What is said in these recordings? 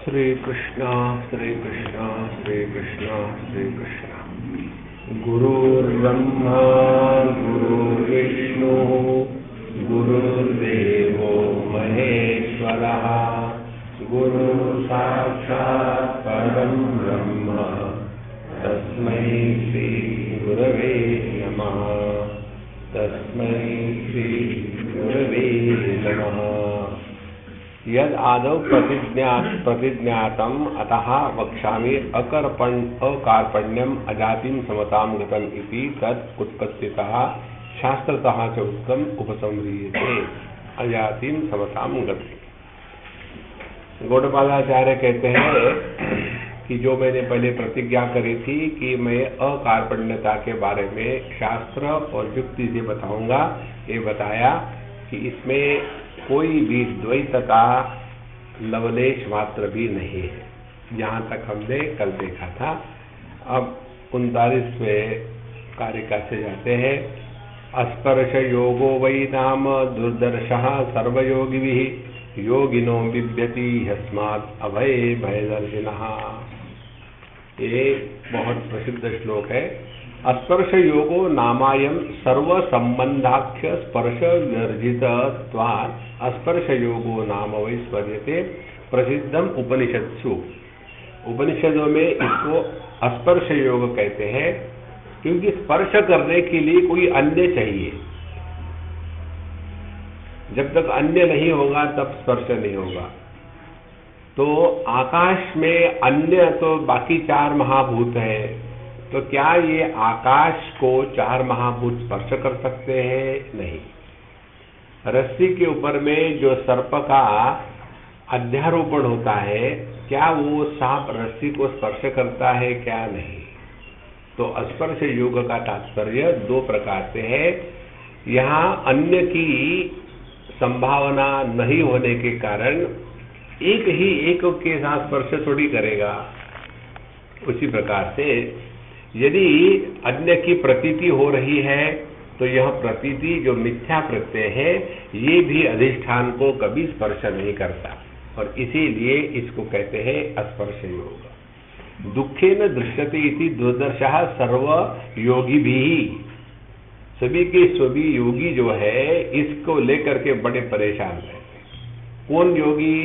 श्री कृष्ण श्री कृष्ण श्री कृष्ण श्री कृष्ण। गुरुर्ब्रह्मा गुरुर्विष्णु गुरुर्देवो महेश्वरः गुरु साक्षात् परं ब्रह्म तस्मै श्री गुरवे नमः। तस्मै श्री गुरवे नमः। यद आदौ प्रतिज्ञातम अतः वक्ष्यामि अकार्पण्यम अजातिम समतां गतम इति तत् उत्पत्तितः शास्त्रतः च उक्तम उपसंह्रियते अजातिम समतां गति। गौड़पादाचार्य कहते हैं कि जो मैंने पहले प्रतिज्ञा करी थी कि मैं अकार्पण्यता के बारे में शास्त्र और युक्ति से बताऊंगा, ये बताया कि इसमें कोई भी द्वैत का लवलेश मात्र भी नहीं है। जहाँ तक हमने कल देखा था। अब 39वें कारिका से जाते हैं। अस्पर्श योगो वै नाम दुर्दर्शः सर्वयोगिभिः योगिनो बिभ्यति यस्मात् अभय भयदर्शिनः। ये बहुत प्रसिद्ध श्लोक है। स्पर्श योगो नामायम सर्व संबंधाख्य स्पर्श वर्जितत्वात् स्पर्श योगो नाम वैस्वर्यते प्रसिद्धम उपनिषत्सु। उपनिषदों में इसको स्पर्श योग कहते हैं क्योंकि स्पर्श करने के लिए कोई अन्य चाहिए। जब तक अन्य नहीं होगा तब स्पर्श नहीं होगा। तो आकाश में अन्य तो बाकी 4 महाभूत हैं, तो क्या ये आकाश को 4 महाभूत स्पर्श कर सकते हैं? नहीं। रस्सी के ऊपर में जो सर्प का अध्यारोपण होता है, क्या वो सांप रस्सी को स्पर्श करता है? क्या नहीं। तो स्पर्श योग का तात्पर्य 2 प्रकार से है। यहाँ अन्य की संभावना नहीं होने के कारण एक के साथ स्पर्श थोड़ी करेगा। उसी प्रकार से यदि अन्य की प्रतीति हो रही है तो यह प्रतीति जो मिथ्या प्रत्यय है ये भी अधिष्ठान को कभी स्पर्श नहीं करता, और इसीलिए इसको कहते हैं स्पर्श योग। दुखेन दृश्यते इति दुर्दर्शः सर्व योगी भी। सभी के सभी योगी जो है इसको लेकर के बड़े परेशान रहते हैं। कौन योगी?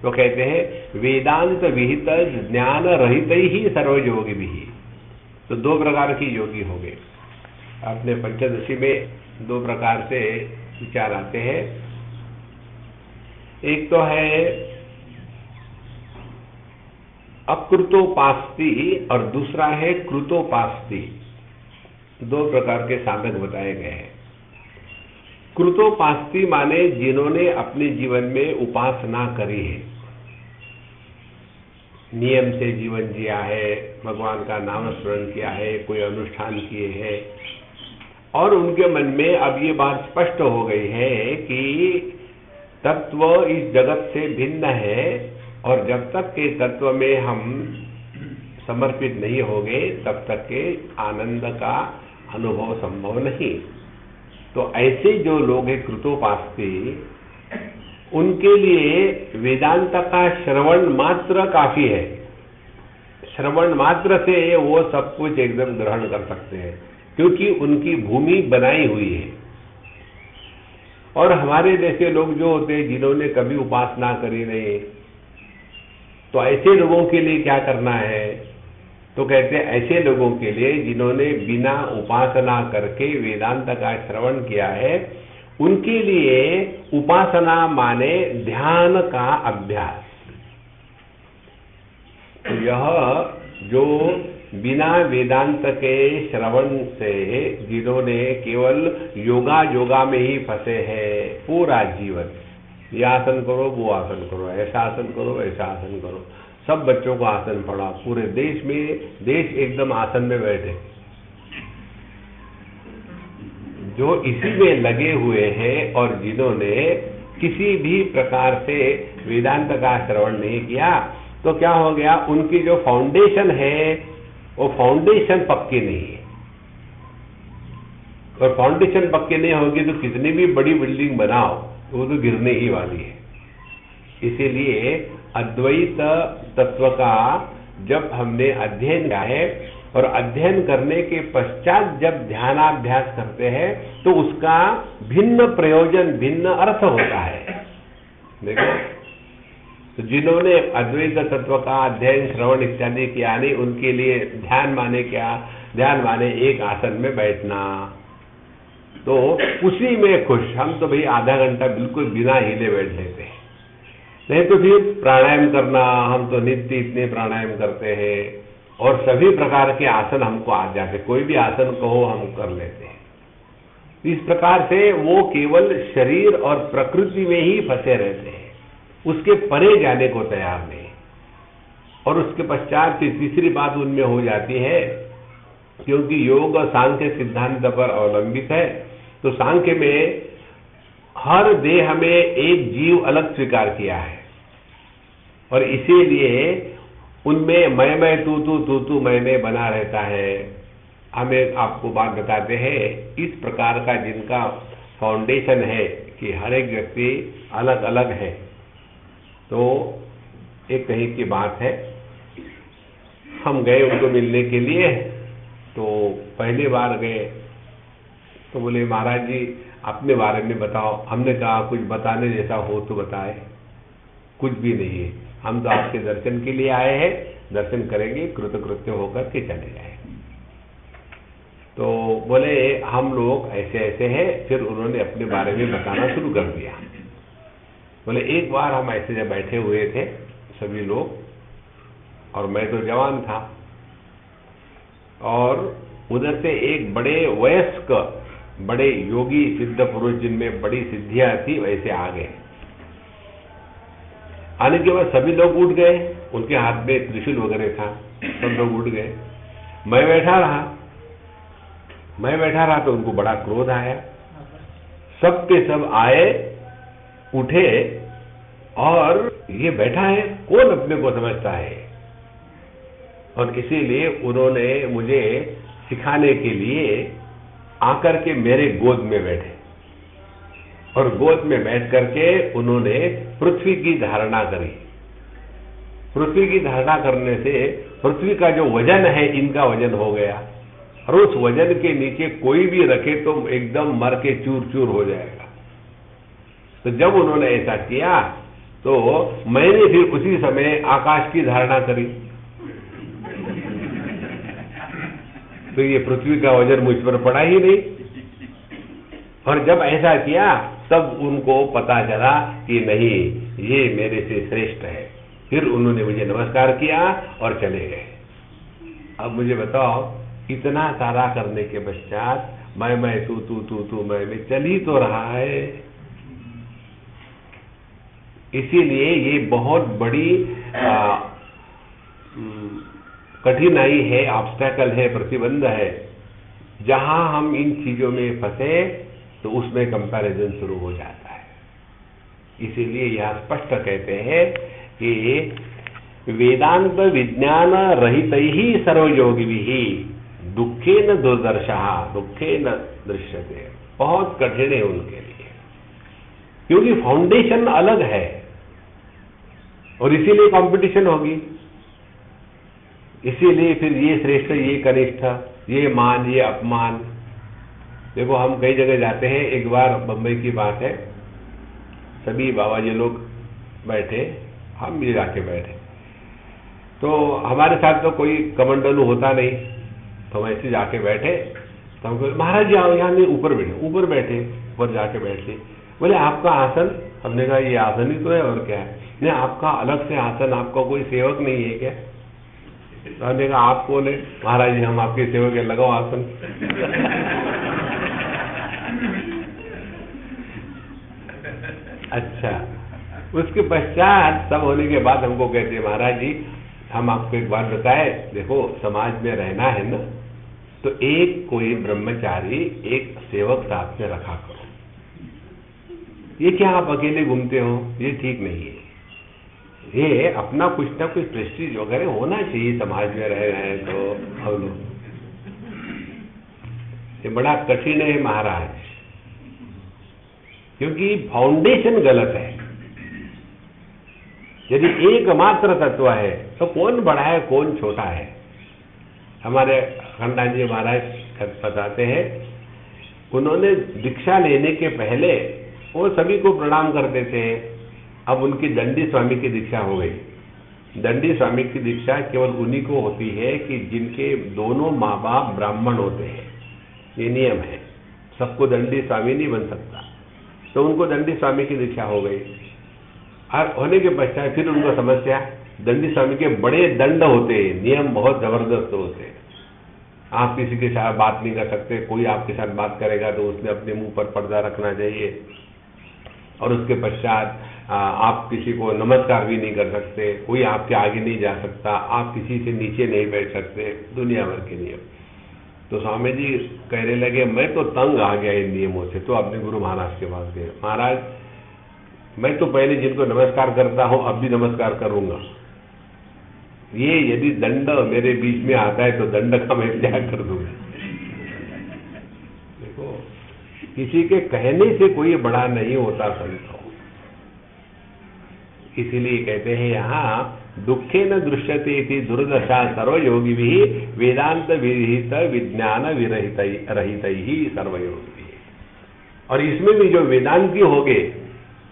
तो कहते हैं वेदांत विहित ज्ञान रहित ही सर्वयोगी भी। तो 2 प्रकार की योगी हो गए। अपने पंचदशी में 2 प्रकार से विचार आते हैं। एक तो है अकृतोपास्ति और दूसरा है कृतोपास्ति। 2 प्रकार के साधक बताए गए हैं। कृतोपास्ति माने जिन्होंने अपने जीवन में उपासना करी है, नियम से जीवन जिया है, भगवान का नाम स्मरण किया है, कोई अनुष्ठान किए हैं, और उनके मन में अब ये बात स्पष्ट हो गई है कि तत्व इस जगत से भिन्न है, और जब तक के तत्व में हम समर्पित नहीं होंगे तब तक के आनंद का अनुभव संभव नहीं। तो ऐसे जो लोग हैं कृतोपास्ति, उनके लिए वेदांत का श्रवण मात्र काफी है। श्रवण मात्र से वो सब कुछ एकदम ग्रहण कर सकते हैं, क्योंकि उनकी भूमि बनाई हुई है। और हमारे जैसे लोग जो होते हैं जिन्होंने कभी उपासना करी नहीं, तो ऐसे लोगों के लिए क्या करना है? तो कहते हैं ऐसे लोगों के लिए जिन्होंने बिना उपासना करके वेदांत का श्रवण किया है, उनके लिए उपासना माने ध्यान का अभ्यास। तो यह जो बिना वेदांत के श्रवण से जिन्होंने केवल योगा में ही फंसे हैं पूरा जीवन, ये आसन करो, वो आसन करो, ऐसा आसन करो, ऐसा आसन करो, सब बच्चों को आसन पढ़ा, पूरे देश एकदम आसन में बैठे, जो इसी में लगे हुए हैं और जिन्होंने किसी भी प्रकार से वेदांत का श्रवण नहीं किया, तो क्या हो गया? उनकी जो फाउंडेशन है वो फाउंडेशन पक्की नहीं है। और फाउंडेशन पक्की नहीं होगी तो कितनी भी बड़ी बिल्डिंग बनाओ वो तो गिरने ही वाली है। इसीलिए अद्वैत तत्व का जब हमने अध्ययन किया है और अध्ययन करने के पश्चात जब ध्यानाभ्यास करते हैं तो उसका भिन्न प्रयोजन, भिन्न अर्थ होता है। देखो, तो जिन्होंने अद्वैत तत्व का अध्ययन, श्रवण इत्यादि किया नहीं, उनके लिए ध्यान माने क्या? ध्यान माने एक आसन में बैठना, तो उसी में खुश। हम तो भाई आधा घंटा बिल्कुल बिना हिले बैठ लेते हैं, नहीं तो फिर प्राणायाम करना, हम तो नित्य इतने प्राणायाम करते हैं और सभी प्रकार के आसन हमको आ जाते, कोई भी आसन कहो हम कर लेते हैं। इस प्रकार से वो केवल शरीर और प्रकृति में ही फंसे रहते हैं, उसके परे जाने को तैयार नहीं। और उसके पश्चात तीसरी बात उनमें हो जाती है, क्योंकि योग सांख्य सिद्धांत पर अवलंबित है, तो सांख्य में हर देह में एक जीव अलग स्वीकार किया है और इसीलिए उनमें मैं तू मैं बना रहता है। हमें आपको बात बताते हैं, इस प्रकार का जिनका फाउंडेशन है कि हर एक व्यक्ति अलग अलग है। तो एक कहीं की बात है, हम गए उनको मिलने के लिए, तो पहली बार गए तो बोले महाराज जी अपने बारे में बताओ। हमने कहा कुछ बताने जैसा हो तो बताए। कुछ भी नहीं है, हम तो आपके दर्शन के लिए आए हैं, दर्शन करेंगे, कृतकृत्य होकर के चले जाए। तो बोले हम लोग ऐसे ऐसे हैं। फिर उन्होंने अपने बारे में बताना शुरू कर दिया। बोले एक बार हम ऐसे जब बैठे हुए थे सभी लोग, और मैं तो जवान था, और उधर से एक बड़े वयस्क, बड़े योगी सिद्ध पुरुष जिनमें बड़ी सिद्धियां थी वैसे आ गए। आने के बाद सभी लोग उठ गए, उनके हाथ में त्रिशूल वगैरह था, सब लोग उठ गए। मैं बैठा रहा तो उनको बड़ा क्रोध आया। सब के सब आए, उठे, और ये बैठा है, कौन अपने को समझता है? और इसीलिए उन्होंने मुझे सिखाने के लिए आकर के मेरे गोद में बैठे, और गोद में बैठ करके उन्होंने पृथ्वी की धारणा करी। पृथ्वी की धारणा करने से पृथ्वी का जो वजन है इनका वजन हो गया, और उस वजन के नीचे कोई भी रखे तो एकदम मर के चूर चूर हो जाएगा। तो जब उन्होंने ऐसा किया तो मैंने फिर उसी समय आकाश की धारणा करी। तो ये पृथ्वी का वजन मुझ पर पड़ा ही नहीं। और जब ऐसा किया तब उनको पता चला कि नहीं, ये मेरे से श्रेष्ठ है। फिर उन्होंने मुझे नमस्कार किया और चले गए। अब मुझे बताओ, इतना सारा करने के पश्चात मैं तू मैं चल ही तो रहा है। इसीलिए ये बहुत बड़ी कठिनाई है, ऑब्स्टेकल है, प्रतिबंध है। जहां हम इन चीजों में फंसे तो उसमें कंपैरिजन शुरू हो जाता है। इसीलिए यह स्पष्ट कहते हैं कि वेदांत विज्ञान रहित ही सर्वयोगी भी दुखे न दुर्दर्शा दुखे न दृश्यते। बहुत कठिन है उनके लिए, क्योंकि फाउंडेशन अलग है और इसीलिए कंपटीशन होगी। इसीलिए फिर ये श्रेष्ठ, ये कनिष्ठ, ये मान, ये अपमान। देखो हम कई जगह जाते हैं। एक बार बंबई की बात है, सभी बाबा जी लोग बैठे, हम भी जाके बैठे। तो हमारे साथ तो कोई कमंडलू होता नहीं, तो हम ऐसे जाके बैठे। तो हम बोले महाराज जी आओ यहाँ, नहीं ऊपर बैठे, ऊपर जाके बैठे। बोले आपका आसन? हमने कहा ये आसन ही तो है, और क्या है? नहीं आपका अलग से आसन, आपका कोई सेवक नहीं है क्या? हमने कहा आप कौन है? महाराज जी हम आपके सेवक है, लगाओ आसन। अच्छा, उसके पश्चात सब होने के बाद हमको कहते हैं महाराज जी हम आपको एक बात बताए, देखो समाज में रहना है ना, तो एक कोई ब्रह्मचारी, एक सेवक साथ में रखा करो। ये क्या आप अकेले घूमते हो? ये ठीक नहीं है। ये अपना कुछ ना कुछ प्रेस्टीज वगैरह होना चाहिए, समाज में रह रहे हैं तो हम लोग। ये बड़ा कठिन है महाराज, क्योंकि फाउंडेशन गलत है। यदि एकमात्र तत्व है तो कौन बड़ा है कौन छोटा है? हमारे खंडान जी महाराज बताते हैं, उन्होंने दीक्षा लेने के पहले वो सभी को प्रणाम करते थे। अब उनकी दंडी स्वामी की दीक्षा हो गई। दंडी स्वामी की दीक्षा केवल उन्हीं को होती है कि जिनके दोनों माँ बाप ब्राह्मण होते हैं। ये नियम है, सबको दंडी स्वामी नहीं बन सकता। तो उनको दंडी स्वामी की दीक्षा हो गई। और होने के पश्चात फिर उनको समस्या, दंडी स्वामी के बड़े दंड होते हैं, नियम बहुत जबरदस्त होते हैं। आप किसी के साथ बात नहीं कर सकते, कोई आपके साथ बात करेगा तो उसने अपने मुंह पर पर्दा रखना चाहिए। और उसके पश्चात आप किसी को नमस्कार भी नहीं कर सकते, कोई आपके आगे नहीं जा सकता, आप किसी से नीचे नहीं बैठ सकते, दुनिया भर के नियम। तो स्वामी जी कहने लगे, मैं तो तंग आ गया इन नियमों से। तो अपने गुरु महाराज के पास गए, महाराज मैं तो पहले जिनको नमस्कार करता हूं अब भी नमस्कार करूंगा, ये यदि दंड मेरे बीच में आता है तो दंड का मैं त्याग कर दूंगा। देखो, किसी के कहने से कोई बड़ा नहीं होता संतो। इसीलिए कहते हैं यहाँ दुखे न दृश्यते इति दुर्दशा सर्वयोगी भी वेदांत विहित विज्ञान विरहित ही सर्वयोगी। और इसमें भी जो वेदांती हो गए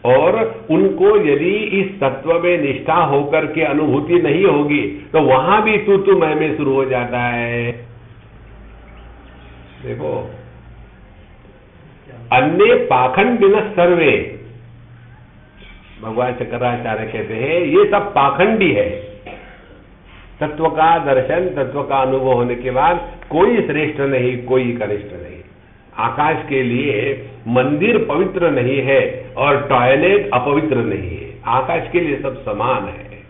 और उनको यदि इस तत्व में निष्ठा होकर के अनुभूति नहीं होगी तो वहां भी तू मैं में शुरू हो जाता है। देखो, अन्य पाखंडिन सर्वे, भगवान शंकराचार्य कहते हैं ये सब पाखंडी है। तत्व का दर्शन, तत्व का अनुभव होने के बाद कोई श्रेष्ठ नहीं, कोई कनिष्ठ नहीं। आकाश के लिए मंदिर पवित्र नहीं है और टॉयलेट अपवित्र नहीं है, आकाश के लिए सब समान है।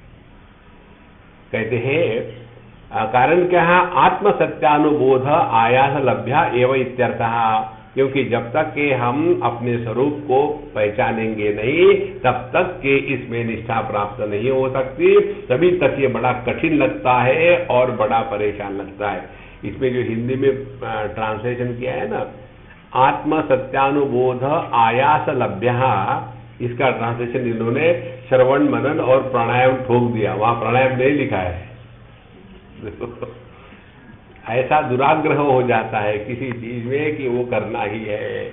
कहते हैं कारण क्या है? आत्म सत्यानुबोध आयास लभ्या एवं इत्यर्थः। क्योंकि जब तक कि हम अपने स्वरूप को पहचानेंगे नहीं तब तक कि इसमें निष्ठा प्राप्त नहीं हो सकती। तभी तक ये बड़ा कठिन लगता है और बड़ा परेशान लगता है। इसमें जो हिंदी में ट्रांसलेशन किया है ना, आत्म सत्यानुबोध आयास लभ्या, इसका ट्रांसलेशन इन्होंने श्रवण मनन और प्राणायाम ठोक दिया, वहां प्राणायाम नहीं लिखा है। ऐसा दुराग्रह हो जाता है किसी चीज में कि वो करना ही है।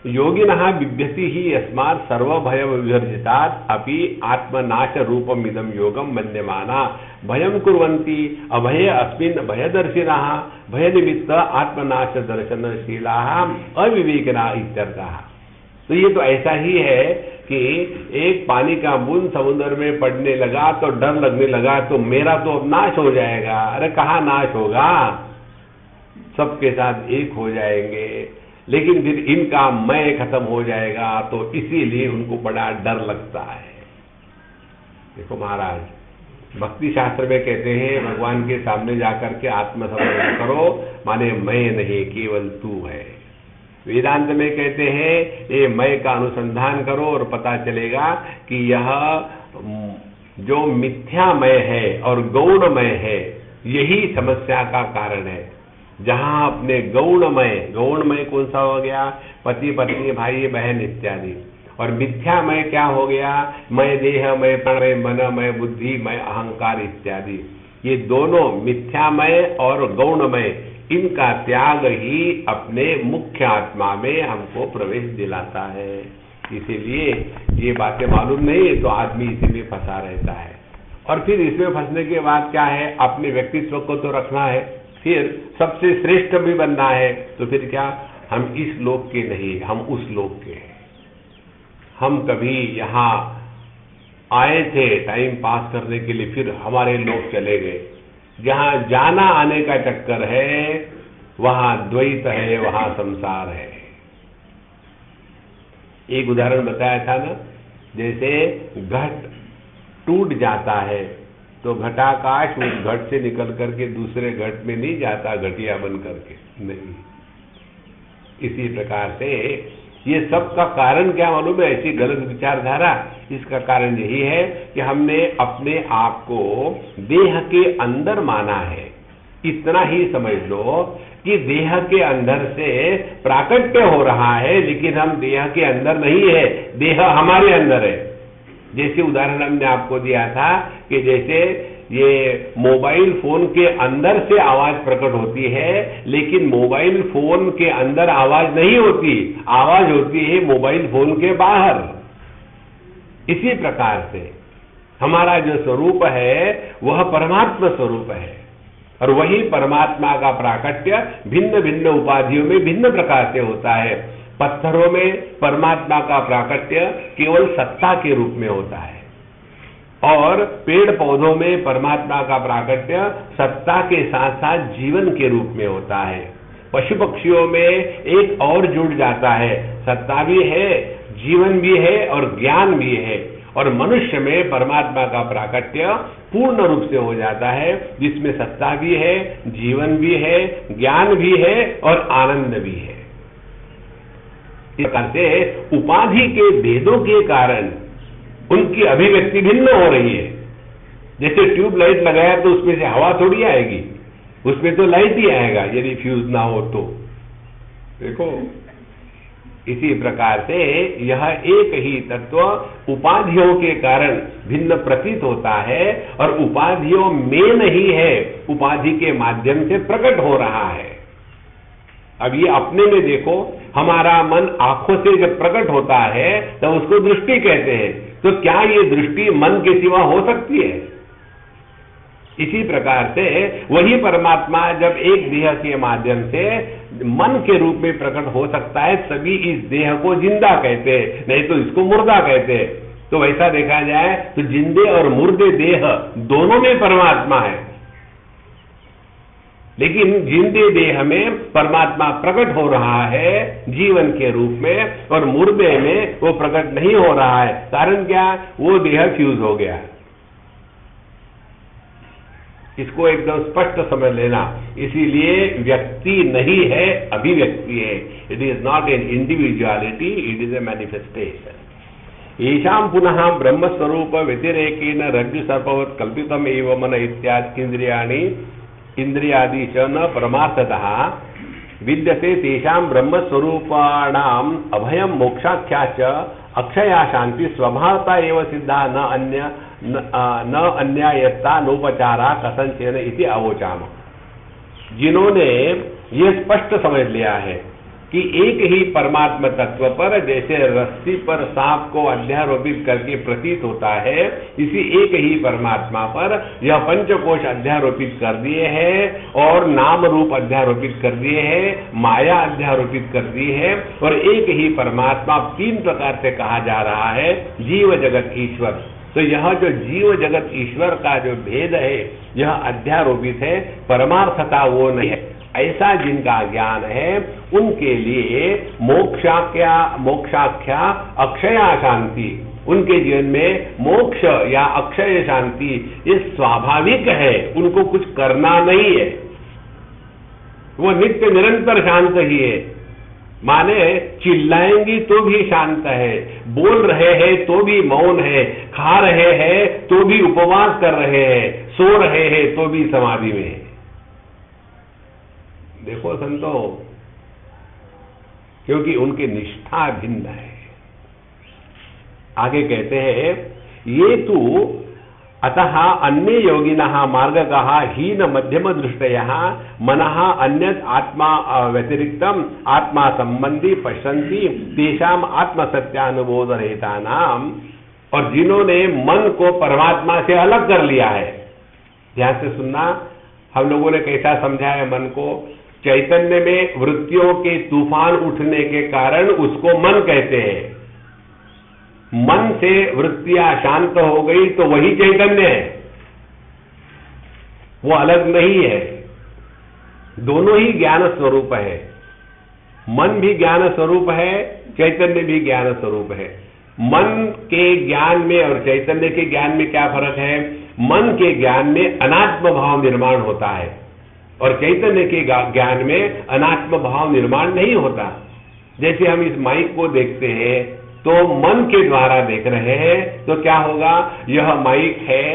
योगिनः बिभ्यति ही यस्मात् सर्वभय विवर्जितात् अपि आत्मनाश रूपम इदम योगम मन्यमाना भयं कुर्वन्ति अभय अस्मिन् भयदर्शिनः भय निमित्त आत्मनाश दर्शनशीलाः अविवेकिनः इत्यर्थः। तो ये तो ऐसा ही है कि एक पानी का बूंद समुद्र में पड़ने लगा तो डर लगने लगा तो मेरा तो अब नाश हो जाएगा। अरे कहाँ नाश होगा, सबके साथ एक हो जाएंगे, लेकिन फिर इनका मैं खत्म हो जाएगा, तो इसीलिए उनको बड़ा डर लगता है। देखो महाराज, भक्ति शास्त्र में कहते हैं भगवान के सामने जाकर के आत्मसमर्पण करो, माने मैं नहीं केवल तू है। वेदांत में कहते हैं ये मैं का अनुसंधान करो और पता चलेगा कि यह जो मिथ्यामय है और गौणमय है यही समस्या का कारण है। जहां अपने गौणमय कौन सा हो गया? पति पत्नी भाई बहन इत्यादि। और मिथ्यामय क्या हो गया? मैं देह, मैं प्राण, मन, मैं बुद्धि, मैं अहंकार इत्यादि। ये दोनों मिथ्यामय और गौणमय, इनका त्याग ही अपने मुख्य आत्मा में हमको प्रवेश दिलाता है। इसीलिए ये बातें मालूम नहीं तो आदमी इसी में फंसा रहता है। और फिर इसमें फंसने के बाद क्या है? अपने व्यक्तित्व को तो रखना है, फिर सबसे श्रेष्ठ भी बनना है, तो फिर क्या? हम इस लोक के नहीं, हम उस लोक के हैं। हम कभी यहाँ आए थे टाइम पास करने के लिए, फिर हमारे लोग चले गए। जहां जाना आने का चक्कर है वहां द्वैत है, वहां संसार है। एक उदाहरण बताया था ना, जैसे घट टूट जाता है तो घटाकाश उस घट से निकल करके दूसरे घट में नहीं जाता घटिया बन करके, नहीं। इसी प्रकार से ये सब का कारण क्या मालूम है? ऐसी गलत विचारधारा, इसका कारण यही है कि हमने अपने आप को देह के अंदर माना है। इतना ही समझ लो कि देह के अंदर से प्राकट्य हो रहा है, लेकिन हम देह के अंदर नहीं है, देह हमारे अंदर है। जैसे उदाहरण हमने आपको दिया था कि जैसे ये मोबाइल फोन के अंदर से आवाज प्रकट होती है, लेकिन मोबाइल फोन के अंदर आवाज नहीं होती, आवाज होती है मोबाइल फोन के बाहर। इसी प्रकार से हमारा जो स्वरूप है वह परमात्मा स्वरूप है, और वही परमात्मा का प्राकट्य भिन्न भिन्न उपाधियों में भिन्न प्रकार से होता है। पत्थरों में परमात्मा का प्राकट्य केवल सत्ता के रूप में होता है, और पेड़ पौधों में परमात्मा का प्राकट्य सत्ता के साथ साथ जीवन के रूप में होता है। पशु पक्षियों में एक और जुड़ जाता है, सत्ता भी है, जीवन भी है और ज्ञान भी है। और मनुष्य में परमात्मा का प्राकट्य पूर्ण रूप से हो जाता है, जिसमें सत्ता भी है, जीवन भी है, ज्ञान भी है और आनंद भी है। इस प्रकार से उपाधि के भेदों के कारण उनकी अभिव्यक्ति भिन्न हो रही है। जैसे ट्यूबलाइट लगाया तो उसमें से हवा थोड़ी आएगी, उसमें तो लाइट ही आएगा यदि फ्यूज ना हो तो। देखो, इसी प्रकार से यह एक ही तत्व उपाधियों के कारण भिन्न प्रतीत होता है, और उपाधियों में नहीं है, उपाधि के माध्यम से प्रकट हो रहा है। अब ये अपने में देखो, हमारा मन आंखों से जब प्रकट होता है तो उसको दृष्टि कहते हैं, तो क्या ये दृष्टि मन के सिवा हो सकती है? इसी प्रकार से वही परमात्मा जब एक देह के माध्यम से मन के रूप में प्रकट हो सकता है, सभी इस देह को जिंदा कहते हैं, नहीं तो इसको मुर्दा कहते हैं। तो वैसा देखा जाए तो जिंदे और मुर्दे देह दोनों में परमात्मा है, लेकिन जिंदे देह में परमात्मा प्रकट हो रहा है जीवन के रूप में, और मुर्दे में वो प्रकट नहीं हो रहा है। कारण क्या? वो देह फ्यूज हो गया। इसको एकदम स्पष्ट समझ लेना। इसीलिए व्यक्ति नहीं है, अभिव्यक्ति है। It is not an individuality, it is a manifestation. येषां पुनः ब्रह्मस्वरूप व्यतिरेकेन रज्जु सर्पवत् कल्पितम एव मन इत्यादि इंद्रियाणि इंद्रियादि च न परमार्थतः विद्यते, तेषां ब्रह्मस्वरूपाणाम् अभयं मोक्षाख्या च अक्षया शांति स्वभावता एव सिद्धा न अन्यायत्ता नोपचारा कथंचन इति अवोचाम। जिन्होंने ये स्पष्ट समझ लिया है कि एक ही परमात्मा तत्व पर जैसे रस्सी पर सांप को अध्यारोपित करके प्रतीत होता है, इसी एक ही परमात्मा पर यह पंचकोश अध्यारोपित कर दिए हैं, और नाम रूप अध्यारोपित कर दिए हैं, माया अध्यारोपित कर दी है, और एक ही परमात्मा तीन प्रकार से कहा जा रहा है, जीव जगत ईश्वर। तो यह जो जीव जगत ईश्वर का जो भेद है यह अध्यारोपित है, परमार्थता वो नहीं है। ऐसा जिनका ज्ञान है उनके लिए मोक्षाख्या अक्षया शांति, उनके जीवन में मोक्ष या अक्षय शांति ये स्वाभाविक है, उनको कुछ करना नहीं है, वो नित्य निरंतर शांत ही है। माने चिल्लाएंगी तो भी शांत है, बोल रहे हैं तो भी मौन है, खा रहे हैं तो भी उपवास कर रहे हैं, सो रहे हैं तो भी समाधि में है। देखो संतो, क्योंकि उनकी निष्ठा भिन्न है। आगे कहते हैं, ये तो अतः अन्य योगिनः मार्गकः हीन मध्यम दृष्टयः मनः अन्यत् आत्मा व्यतिरिक्तम आत्मा संबंधी पश्यन्ति तेषाम आत्मसत्यानुबोध रहितानाम। और जिन्होंने मन को परमात्मा से अलग कर लिया है, ध्यान से सुनना, हम लोगों ने कैसा समझाया मन को। चैतन्य में वृत्तियों के तूफान उठने के कारण उसको मन कहते हैं। मन से वृत्तियां शांत हो गई तो वही चैतन्य है, वो अलग नहीं है, दोनों ही ज्ञान स्वरूप है। मन भी ज्ञान स्वरूप है, चैतन्य भी ज्ञान स्वरूप है। मन के ज्ञान में और चैतन्य के ज्ञान में क्या फर्क है? मन के ज्ञान में अनात्म भाव निर्माण होता है, और चैतन्य के ज्ञान में अनात्म भाव निर्माण नहीं होता। जैसे हम इस माइक को देखते हैं तो मन के द्वारा देख रहे हैं, तो क्या होगा? यह माइक है,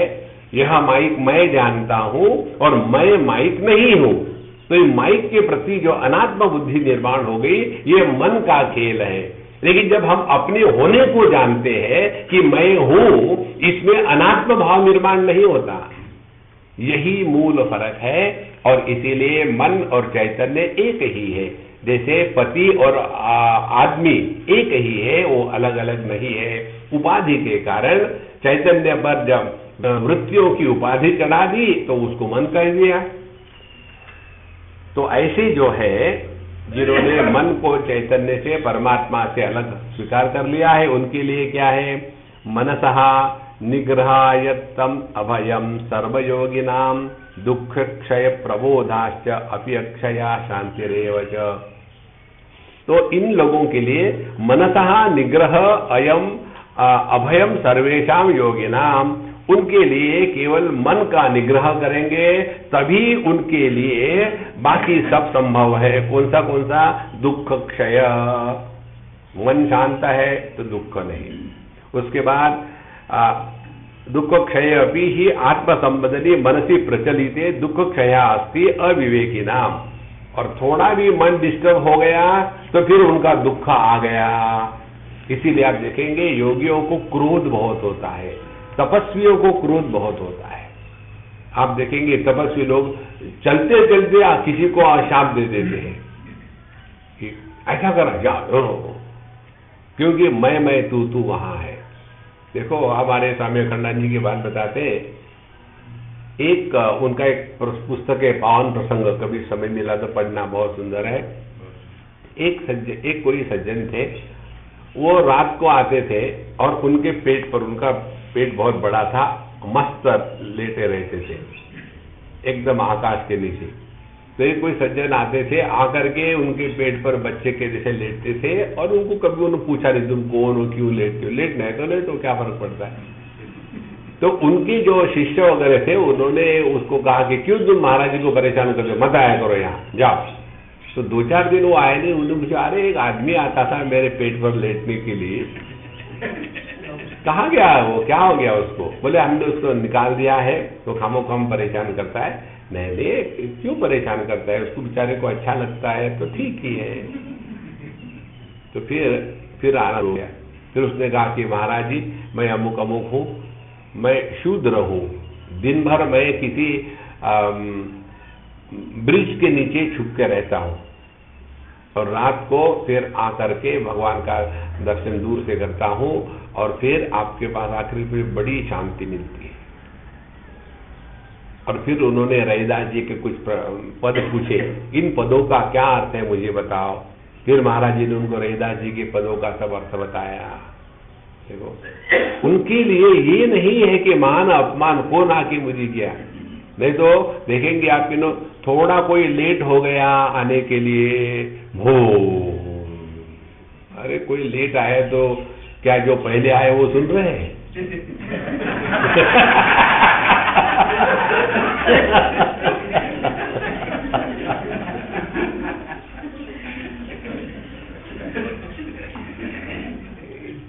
यह माइक मैं जानता हूं और मैं माइक नहीं हूं। तो ये माइक के प्रति जो अनात्म बुद्धि निर्माण हो गई, ये मन का खेल है। लेकिन जब हम अपने होने को जानते हैं कि मैं हूं, इसमें अनात्म भाव निर्माण नहीं होता। यही मूल फर्क है, और इसीलिए मन और चैतन्य एक ही है। जैसे पति और आदमी एक ही है, वो अलग अलग नहीं है। उपाधि के कारण चैतन्य पर जब वृत्तियों की उपाधि चढ़ा दी तो उसको मन कह दिया। तो ऐसे जो है, जिन्होंने मन को चैतन्य से, परमात्मा से अलग स्वीकार कर लिया है, उनके लिए क्या है? मनसः निग्रहायत्तम अभयम सर्वयोगिनाम दुख क्षय प्रबोधाश्च अपि अक्षया शांतिरेव च। तो इन लोगों के लिए मनसः निग्रह अयम अभयम सर्वेषाम योगिनाम, उनके लिए केवल मन का निग्रह करेंगे तभी उनके लिए बाकी सब संभव है। कौन सा? दुख क्षय। मन शांत है तो दुख नहीं। उसके बाद दुख क्षय अभी ही आत्म संबंधी मनसी प्रचलिते दुख क्षया अस्ति अविवेकी नाम। और थोड़ा भी मन डिस्टर्ब हो गया तो फिर उनका दुख आ गया। इसीलिए आप देखेंगे योगियों को क्रोध बहुत होता है, तपस्वियों को क्रोध बहुत होता है। आप देखेंगे तपस्वी लोग चलते चलते किसी को शाप दे देते हैं कि ऐसा कर जा, क्योंकि मैं तू वहां है। देखो हमारे स्वामी अखंडानंद जी की बात बताते, एक उनका एक पुस्तक है पावन प्रसंग, कभी समय मिला तो पढ़ना, बहुत सुंदर है। एक कोई सज्जन थे, वो रात को आते थे और उनके पेट पर, उनका पेट बहुत बड़ा था, मस्त लेटे रहते थे एकदम आकाश के नीचे। तो एक कोई सज्जन आते थे, आकर के उनके पेट पर बच्चे के जैसे लेटते थे, और उनको कभी उन्होंने पूछा नहीं तुम कौन हो, क्यों लेटते हो? लेटना है तो लेटो, क्या फर्क पड़ता है। तो उनके जो शिष्य वगैरह थे उन्होंने उसको कहा कि क्यों तुम महाराज जी को परेशान करते हो, मत आया करो यहाँ, जाओ। तो 2-4 दिन वो आए नहीं। उन्होंने पूछा, अरे एक आदमी आता था मेरे पेट पर लेटने के लिए, कहाँ गया वो, क्या हो गया उसको? बोले हमने उसको निकाल दिया है, तो खामोखाम परेशान करता है। नहीं, क्यों परेशान करता है? उसको बेचारे को अच्छा लगता है तो ठीक ही है। तो फिर आना हो गया। फिर उसने कहा कि महाराज जी मैं अमुक अमुक हूं, मैं शूद्र हूं, दिन भर मैं किसी ब्रिज के नीचे छुप के रहता हूं, और रात को फिर आकर के भगवान का दर्शन दूर से करता हूं, और फिर आपके पास आखिरी पे बड़ी शांति मिलती है। और फिर उन्होंने रैदास जी के कुछ पद पूछे, इन पदों का क्या अर्थ है मुझे बताओ। फिर महाराज जी ने उनको रैदास जी के पदों का सब अर्थ बताया। देखो उनके लिए ये नहीं है कि मान अपमान कौन आके मुझे किया। नहीं तो देखेंगे आप थोड़ा कोई लेट हो गया आने के लिए, हो अरे कोई लेट आए तो क्या जो पहले आए वो सुन रहे हैं?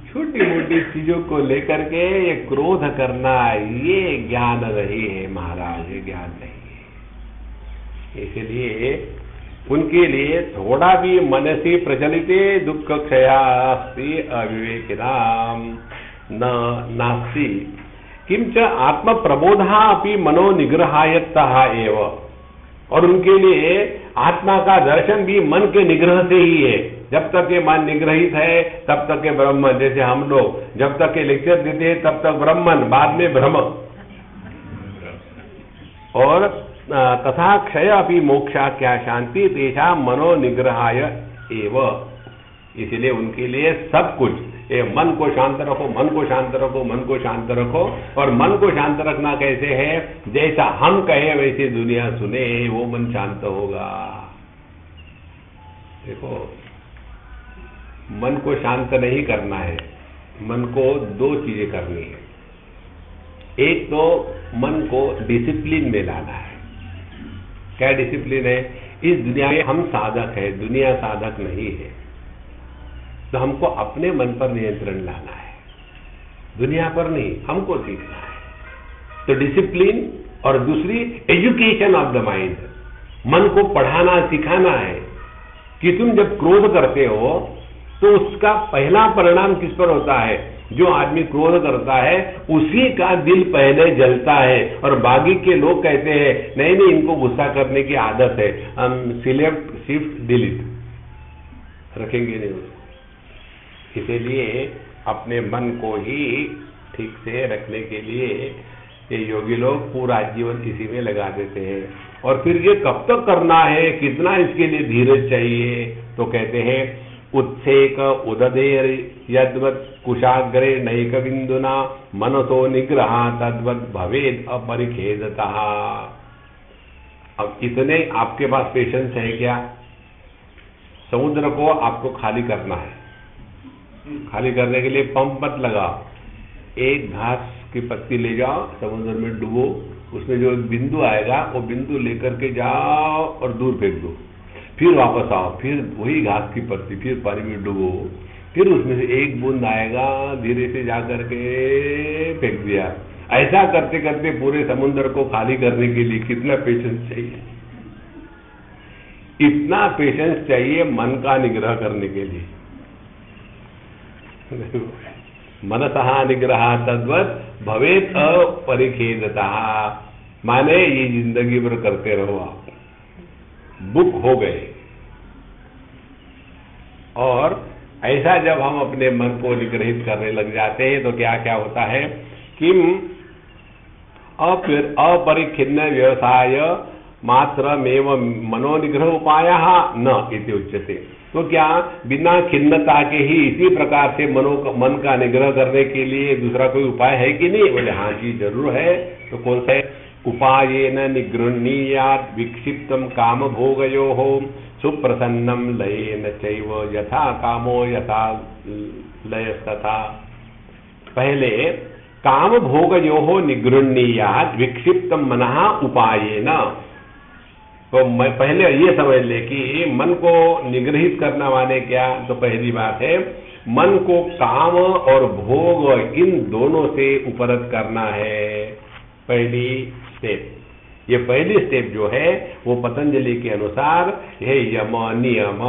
छोटी मोटी चीजों को लेकर के ये क्रोध करना, ये ज्ञान नहीं है महाराज, ये ज्ञान नहीं है। इसलिए उनके लिए थोड़ा भी मनसी प्रचलिते दुख क्षयास्ति अविवेकिनाम न नास्ति किंच आत्म प्रबोधा अपि मनो निग्रहायत्तः एव। और उनके लिए आत्मा का दर्शन भी मन के निग्रह से ही है। जब तक ये मन निग्रहित है तब तक के ब्रह्म, जैसे हम लोग जब तक के लेक्चर देते हैं तब तक ब्रह्मन, बाद में ब्रह्म। और तथा क्षय अपि मोक्षा क्या शांति तेषा मनो निग्रहाय एव। इसलिए उनके लिए सब कुछ, ये मन को शांत रखो, मन को शांत रखो, मन को शांत रखो। और मन को शांत रखना कैसे है? जैसा हम कहे वैसे दुनिया सुने, वो मन शांत होगा। देखो मन को शांत नहीं करना है, मन को 2 चीजें करनी है। एक तो मन को डिसिप्लिन में लाना है। क्या डिसिप्लिन है? इस दुनिया में हम साधक है, दुनिया साधक नहीं है। तो हमको अपने मन पर नियंत्रण लाना है, दुनिया पर नहीं, हमको सीखना है। तो डिसिप्लिन, और दूसरी एजुकेशन ऑफ द माइंड, मन को पढ़ाना सिखाना है कि तुम जब क्रोध करते हो तो उसका पहला परिणाम किस पर होता है? जो आदमी क्रोध करता है उसी का दिल पहले जलता है, और बाकी के लोग कहते हैं नहीं नहीं इनको गुस्सा करने की आदत है, हम सिलेक्ट शिफ्ट डिलीट रखेंगे नहीं उसको। इसीलिए अपने मन को ही ठीक से रखने के लिए ये योगी लोग पूरा जीवन इसी में लगा देते हैं। और फिर ये कब तक करना है, कितना इसके लिए धीरज चाहिए? तो कहते हैं उत्सेक उददेर यद्वत् कुशाग्रे नैक बिंदुना मनसो निग्रह तद्वत् भवेद अपरिखेदतः। अब इतने आपके पास पेशेंस है क्या? समुद्र को आपको खाली करना है, खाली करने के लिए पंप मत लगाओ, एक घास की पत्ती ले जाओ समुद्र में डुबो, उसमें जो बिंदु आएगा वो बिंदु लेकर के जाओ और दूर फेंक दो, फिर वापस आओ, फिर वही घास की पत्ती फिर पानी में डुबो, फिर उसमें से एक बूंद आएगा, धीरे से जा करके फेंक दिया। ऐसा करते करते पूरे समुद्र को खाली करने के लिए कितना पेशेंस चाहिए? इतना पेशेंस चाहिए मन का निग्रह करने के लिए। मनसः निग्रह तद्वत् भवेत अपरिखेदतः, माने ये जिंदगी भर करते रहो, आप बुक हो गए। और ऐसा जब हम अपने मन को निग्रहित करने लग जाते हैं तो क्या क्या होता है? किम अपरिखिन्न व्यवसाय मात्रमेव मनोनिग्रह उपाय न इति उच्यते। तो क्या बिना खिन्नता के ही इसी प्रकार से मन का निग्रह करने के लिए दूसरा कोई उपाय है कि नहीं? बोले हाँ जी जरूर है। तो कौन सा है? उपायेन निगृह्णीयात् विक्षिप्तं काम भोगयोः सुप्रसन्नं लयेन चैव यथा कामो यथा लयस्तथा। पहले काम भोगयोः निगृह्णीयात् विक्षिप्तं मनः उपायेन। तो मैं पहले ये समझ ले कि मन को निग्रहित करना माने क्या? तो पहली बात है मन को काम और भोग इन दोनों से उपरत करना है, पहली स्टेप। ये पहली स्टेप जो है वो पतंजलि के अनुसार है यम नियम।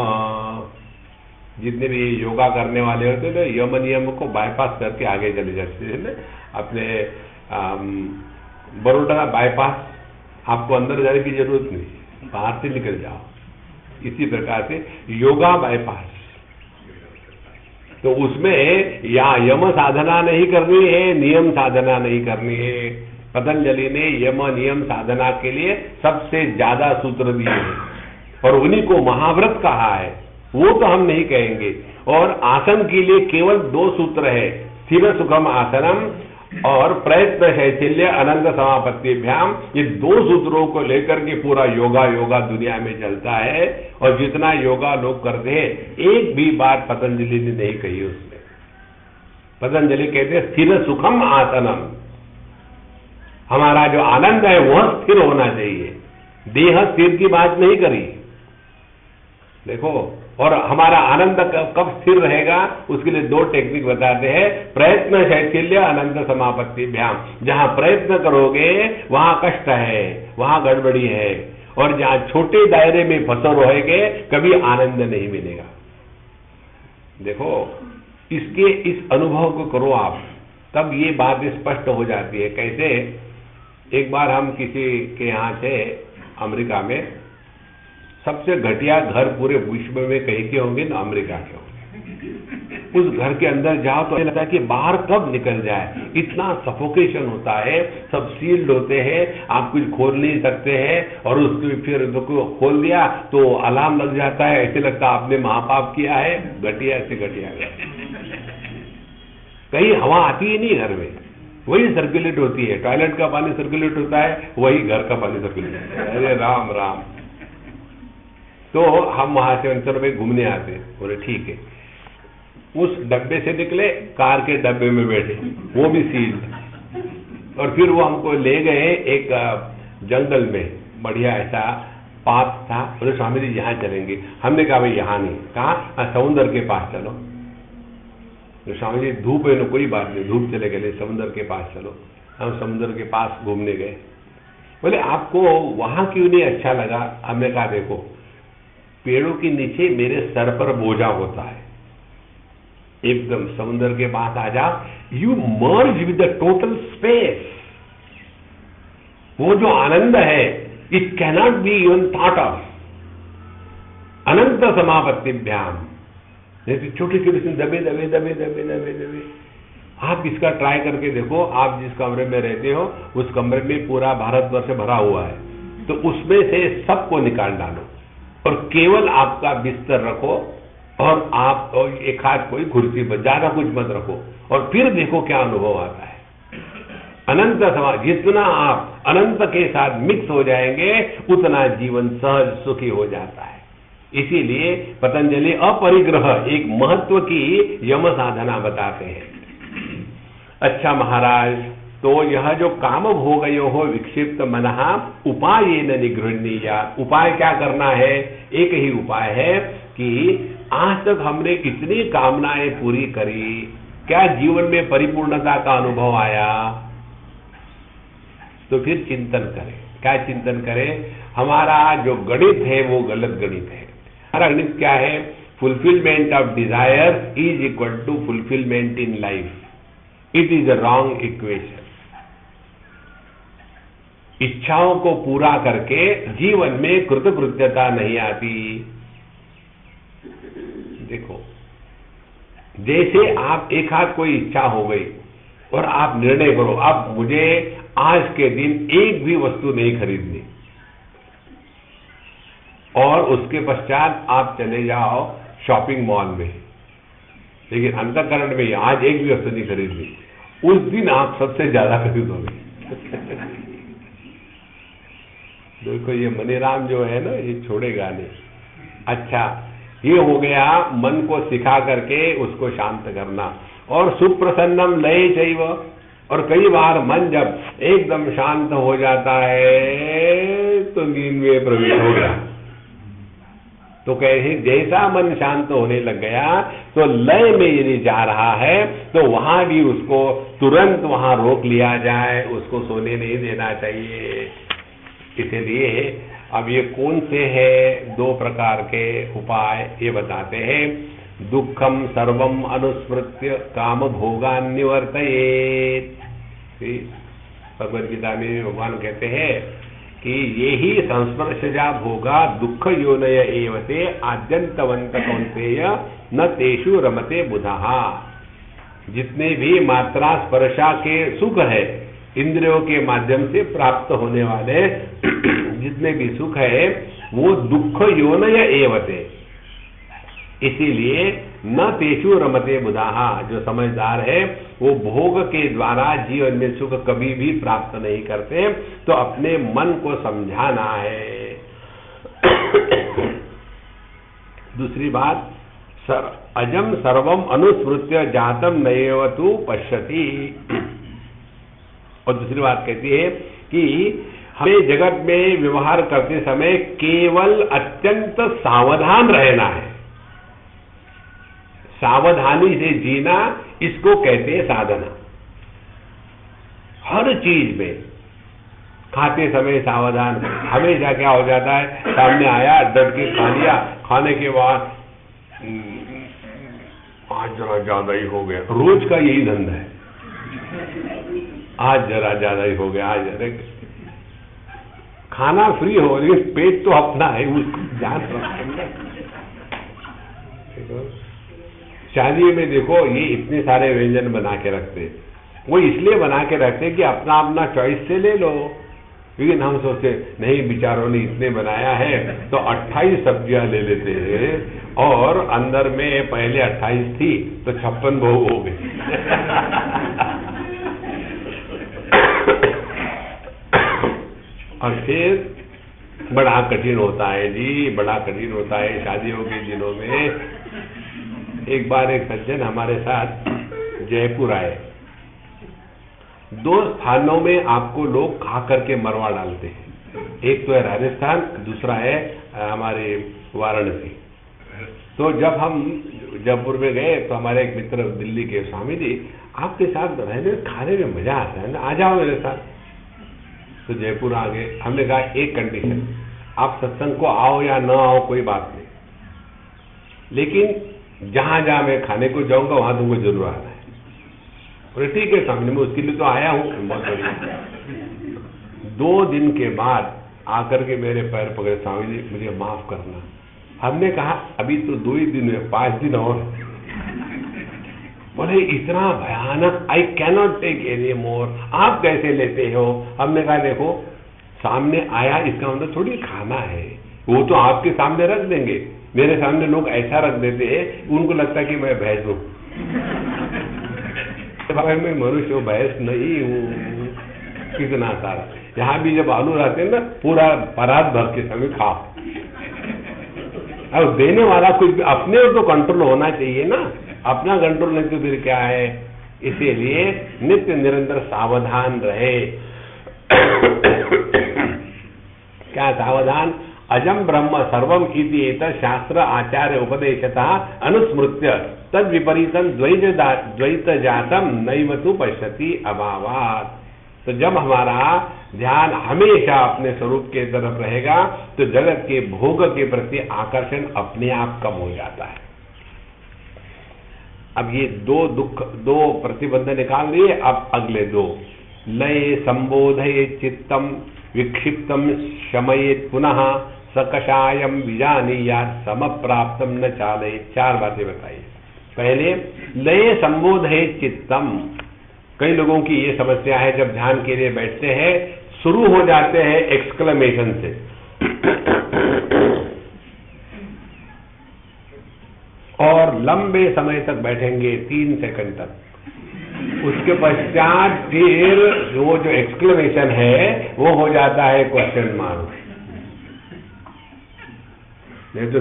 जितने भी योगा करने वाले होते हैं यम नियम को बाईपास करके आगे चले जाते हैं। अपने बड़ौदा बाईपास, आपको अंदर जाने की जरूरत नहीं, बाहर से निकल जाओ। इसी प्रकार से योगा बाईपास, तो उसमें या यम साधना नहीं करनी है, नियम साधना नहीं करनी है। पतंजलि ने यम नियम साधना के लिए सबसे ज्यादा सूत्र दिए हैं और उन्हीं को महाव्रत कहा है, वो तो हम नहीं कहेंगे। और आसन के लिए केवल 2 सूत्र है, स्थिर सुखम आसनम और प्रयत्न शैथिल्य अनंत समापत्तिभ्याम। ये 2 सूत्रों को लेकर के पूरा योगा दुनिया में चलता है। और जितना योगा लोग करते हैं एक भी बात पतंजलि ने नहीं कही उसमें। पतंजलि कहते हैं स्थिर सुखम आसनम, हमारा जो आनंद है वह स्थिर होना चाहिए, देह स्थिर की बात नहीं करी। देखो, और हमारा आनंद कब स्थिर रहेगा उसके लिए 2 टेक्निक बताते हैं, प्रयत्न शैथिल्य अनंत समापत्तिभ्याम। जहां प्रयत्न करोगे वहां कष्ट है, वहां गड़बड़ी है, और जहां छोटे दायरे में फंसे रहेंगे कभी आनंद नहीं मिलेगा। देखो, इसके इस अनुभव को करो आप, तब ये बात स्पष्ट हो जाती है। कैसे? एक बार हम किसी के यहाँ थे अमेरिका में, सबसे घटिया घर पूरे विश्व में कहीं के होंगे ना, अमेरिका के होंगे। उस घर के अंदर जाओ तो लगता है कि बाहर कब निकल जाए, इतना सफोकेशन होता है, सब सील्ड होते हैं, आप कुछ खोल नहीं सकते हैं। और उसको फिर खोल दिया तो अलार्म लग जाता है, ऐसे लगता है आपने महापाप किया है। घटिया से घटिया कहीं हवा आती ही नहीं घर में, वही सर्कुलेट होती है। टॉयलेट का पानी सर्कुलेट होता है, वही घर का पानी सर्कुलेट होता है। अरे राम राम। तो हम वहां से चलो भाई घूमने आते हैं, बोले ठीक है। उस डब्बे से निकले, कार के डब्बे में बैठे, वो भी सील्ड। और फिर वो हमको ले गए एक जंगल में, बढ़िया ऐसा पाथ था। बोले स्वामी जी यहाँ चलेंगे। हमने कहा भाई यहाँ नहीं, कहा समुद्र के पास चलो। तो स्वामी जी धूप है ना, कोई बात नहीं, धूप चले गए, समुद्र के पास चलो। हम समुद्र के पास घूमने गए। बोले आपको वहां क्यों नहीं अच्छा लगा? हमने कहा देखो, पेड़ों के नीचे मेरे सर पर बोझा होता है, एकदम समुद्र के पास आ जाओ, you merge with the total space. वो जो आनंद है, it cannot be even thought of. अनंत समापत्तिभ्याम, जैसे छोटी छोटी सी दबे दबे दबे दबे दबे दबे। आप इसका ट्राई करके देखो, आप जिस कमरे में रहते हो उस कमरे में पूरा भारतवर्ष भरा हुआ है, तो उसमें से सबको निकाल डालो और केवल आपका बिस्तर रखो और आप एक हाथ कोई कुर्सी पर, ज्यादा कुछ मत रखो, और फिर देखो क्या अनुभव आता है। अनंत समाज, जितना आप अनंत के साथ मिक्स हो जाएंगे उतना जीवन सहज सुखी हो जाता है। इसीलिए पतंजलि अपरिग्रह एक महत्व की यम साधना बताते हैं। अच्छा महाराज, तो यह जो काम भोगयो हो विक्षिप्त मनः उपायेन निगृह्णीया, उपाय क्या करना है? एक ही उपाय है कि आज तक हमने कितनी कामनाएं पूरी करी, क्या जीवन में परिपूर्णता का अनुभव आया? तो फिर चिंतन करें। क्या चिंतन करें? हमारा जो गणित है वो गलत गणित है। हमारा गणित क्या है? Fulfilment of desire is equal to fulfilment in life. It is a wrong equation. इच्छाओं को पूरा करके जीवन में कृतकृत्यता नहीं आती। देखो, जैसे आप एक हाथ कोई इच्छा हो गई और आप निर्णय करो, अब मुझे आज के दिन एक भी वस्तु नहीं खरीदनी, और उसके पश्चात आप चले जाओ शॉपिंग मॉल में, लेकिन अंतःकरण में आज एक भी वस्तु नहीं खरीदनी, उस दिन आप सबसे ज्यादा खरीदोगे। देखो, ये मनीराम जो है ना, ये छोड़ेगा नहीं। अच्छा, ये हो गया मन को सिखा करके उसको शांत करना। और सुप्रसन्नम लय चैव, और कई बार मन जब एकदम शांत हो जाता है तो नींद में प्रवेश हो गया। तो कहे जैसा मन शांत होने लग गया तो लय में यदि जा रहा है तो वहां भी उसको तुरंत वहां रोक लिया जाए, उसको सोने नहीं देना चाहिए। इसलिए अब ये कौन से हैं दो प्रकार के उपाय, ये बताते हैं। दुखम सर्वम अनुस्मृत्य काम भोगान निवर्तयेत। भगवद गीता में भगवान कहते हैं कि ये ही संस्पर्शजा भोगा दुख योनय एवते आद्यंतवंत कौन्तेय न तेषु रमते बुधहा। जितने भी मात्रा स्पर्शा के सुख है, इंद्रियों के माध्यम से प्राप्त होने वाले जितने भी सुख है वो दुख योनय एवते, इसीलिए न तेषु रमते बुधाहा। जो समझदार है वो भोग के द्वारा जीवन में सुख कभी भी प्राप्त नहीं करते। तो अपने मन को समझाना है। दूसरी बात, अजम सर्वम अनुस्मृत्य जातम नैवतु पश्यति। और दूसरी बात कहती है कि हमें जगत में व्यवहार करते समय केवल अत्यंत सावधान रहना है। सावधानी से जीना, इसको कहते हैं साधना। हर चीज में खाते समय सावधान। हमेशा क्या हो जाता है, सामने आया डट के खा लिया, खाने के बाद आज जरा ज्यादा ही हो गया। रोज का यही धंधा है, आज जरा ज्यादा ही हो गया, आज जरा। खाना फ्री हो, लेकिन पेट तो अपना है, उसको ध्यान रखना। शादी में देखो, ये इतने सारे व्यंजन बना के रखते हैं। वो इसलिए बना के रखते हैं कि अपना अपना चॉइस से ले लो। लेकिन हम सोचते नहीं, बेचारों ने इतने बनाया है तो 28 सब्जियां ले लेते हैं, और अंदर में पहले 28 थी तो 56 भोग हो गए। और फिर बड़ा कठिन होता है जी, बड़ा कठिन होता है शादियों के दिनों में। एक बार एक सज्जन हमारे साथ जयपुर आए। दो स्थानों में आपको लोग खा करके मरवा डालते हैं, एक तो है राजस्थान, दूसरा है हमारे वाराणसी। तो जब हम जयपुर में गए तो हमारे एक मित्र दिल्ली के, स्वामी जी आपके साथ रहने खाने में मजा आता है ना, आ जाओ मेरे साथ। तो जयपुर आ गए। हमने कहा एक कंडीशन, आप सत्संग को आओ या न आओ कोई बात नहीं, लेकिन जहां जहां मैं खाने को जाऊंगा वहां तुमको जरूर आना है। बोले ठीक है सामने, मैं उसके लिए तो आया हूं। बहुत बढ़िया। 2 दिन के बाद आकर के मेरे पैर पकड़े, स्वामी जी मुझे माफ करना। हमने कहा अभी तो 2 ही दिन है, 5 दिन और। बोले इतना भयानक, I cannot take any more, आप कैसे लेते हो? हमने कहा देखो सामने आया इसका मतलब थोड़ी खाना है, वो तो आपके सामने रख देंगे। मेरे सामने लोग ऐसा रख देते हैं, उनको लगता है कि मैं भैंस हूं। मैं मनुष्य हूं, भैंस नहीं हूं। कितना सारा यहाँ भी जब आलू रहते हैं ना, पूरा परात भर के समय खाओ। अब देने वाला कुछ अपने तो कंट्रोल होना चाहिए ना, अपना कंट्रोल नहीं तो फिर क्या है? इसीलिए नित्य निरंतर सावधान रहे। क्या सावधान? अजम ब्रह्म सर्वम इति एतत् शास्त्र आचार्य उपदेशतः अनुस्मृत्य तद विपरीतम द्वैत जातम नैव तु पश्यति अभावात्। तो जब हमारा ध्यान हमेशा अपने स्वरूप के तरफ रहेगा तो जगत के भोग के प्रति आकर्षण अपने आप कम हो जाता है। अब ये 2 प्रतिबंध निकाल लिए। अब अगले 2, लय संबोधये चित्तम विक्षिप्तम शमयेत् पुनः सकषायम विजानीयात् समप्राप्तम न चालयेत्। 4 बातें बताइए। पहले लय संबोधये चित्तम। कई लोगों की ये समस्या है, जब ध्यान के लिए बैठते हैं शुरू हो जाते हैं एक्सक्लेमेशन से। और लंबे समय तक बैठेंगे, 3 सेकंड तक। उसके पश्चात फिर वो जो एक्सक्लेमेशन है वो हो जाता है क्वेश्चन मार्क। नहीं तो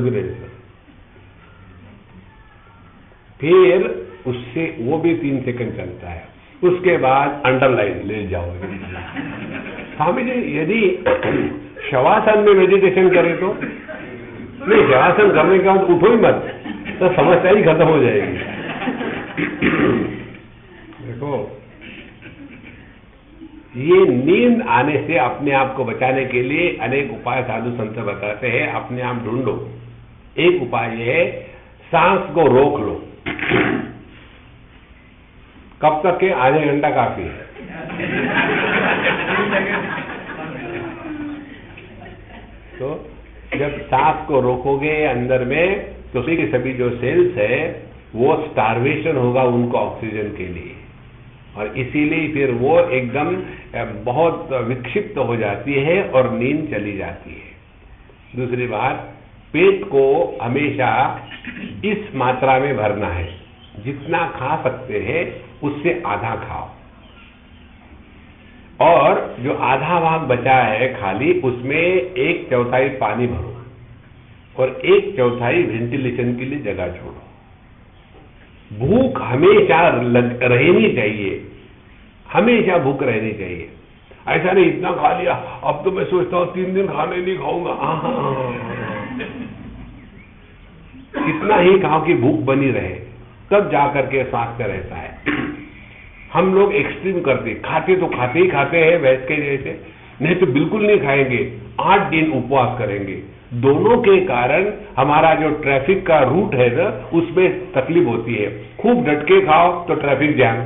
फिर उससे वो भी 3 सेकंड चलता है। उसके बाद अंडरलाइन ले जाओगे। स्वामी जी यदि शवासन में मेडिटेशन करें तो? नहीं, शवासन करने के बाद उठो ही मत, तो समस्या ही खत्म हो जाएगी। देखो ये नींद आने से अपने आप को बचाने के लिए अनेक उपाय साधु संत बताते हैं, अपने आप ढूंढो। एक उपाय ये है, सांस को रोक लो। कब तक के? आधे घंटा काफी है। तो जब सांस को रोकोगे अंदर में तो सभी के सभी जो सेल्स है वो स्टार्वेशन होगा उनको ऑक्सीजन के लिए, और इसीलिए फिर वो एकदम बहुत विक्षिप्त हो जाती है और नींद चली जाती है। दूसरी बात, पेट को हमेशा इस मात्रा में भरना है, जितना खा सकते हैं उससे आधा खाओ, और जो आधा भाग बचा है खाली उसमें 1/4 पानी भरो और 1/4 वेंटिलेशन के लिए जगह छोड़ो। भूख हमेशा रहनी चाहिए, हमेशा भूख रहनी चाहिए। ऐसा नहीं इतना खा लिया अब तो मैं सोचता हूं 3 दिन खाने नहीं खाऊंगा। इतना ही खाओ कि भूख बनी रहे, तब जाकर के स्वास्थ्य रहता है। हम लोग एक्सट्रीम करते, खाते तो खाते ही खाते हैं वैसे के जैसे, नहीं तो बिल्कुल नहीं खाएंगे, 8 दिन उपवास करेंगे। दोनों के कारण हमारा जो ट्रैफिक का रूट है ना उसमें तकलीफ होती है। खूब डटके खाओ तो ट्रैफिक जैम,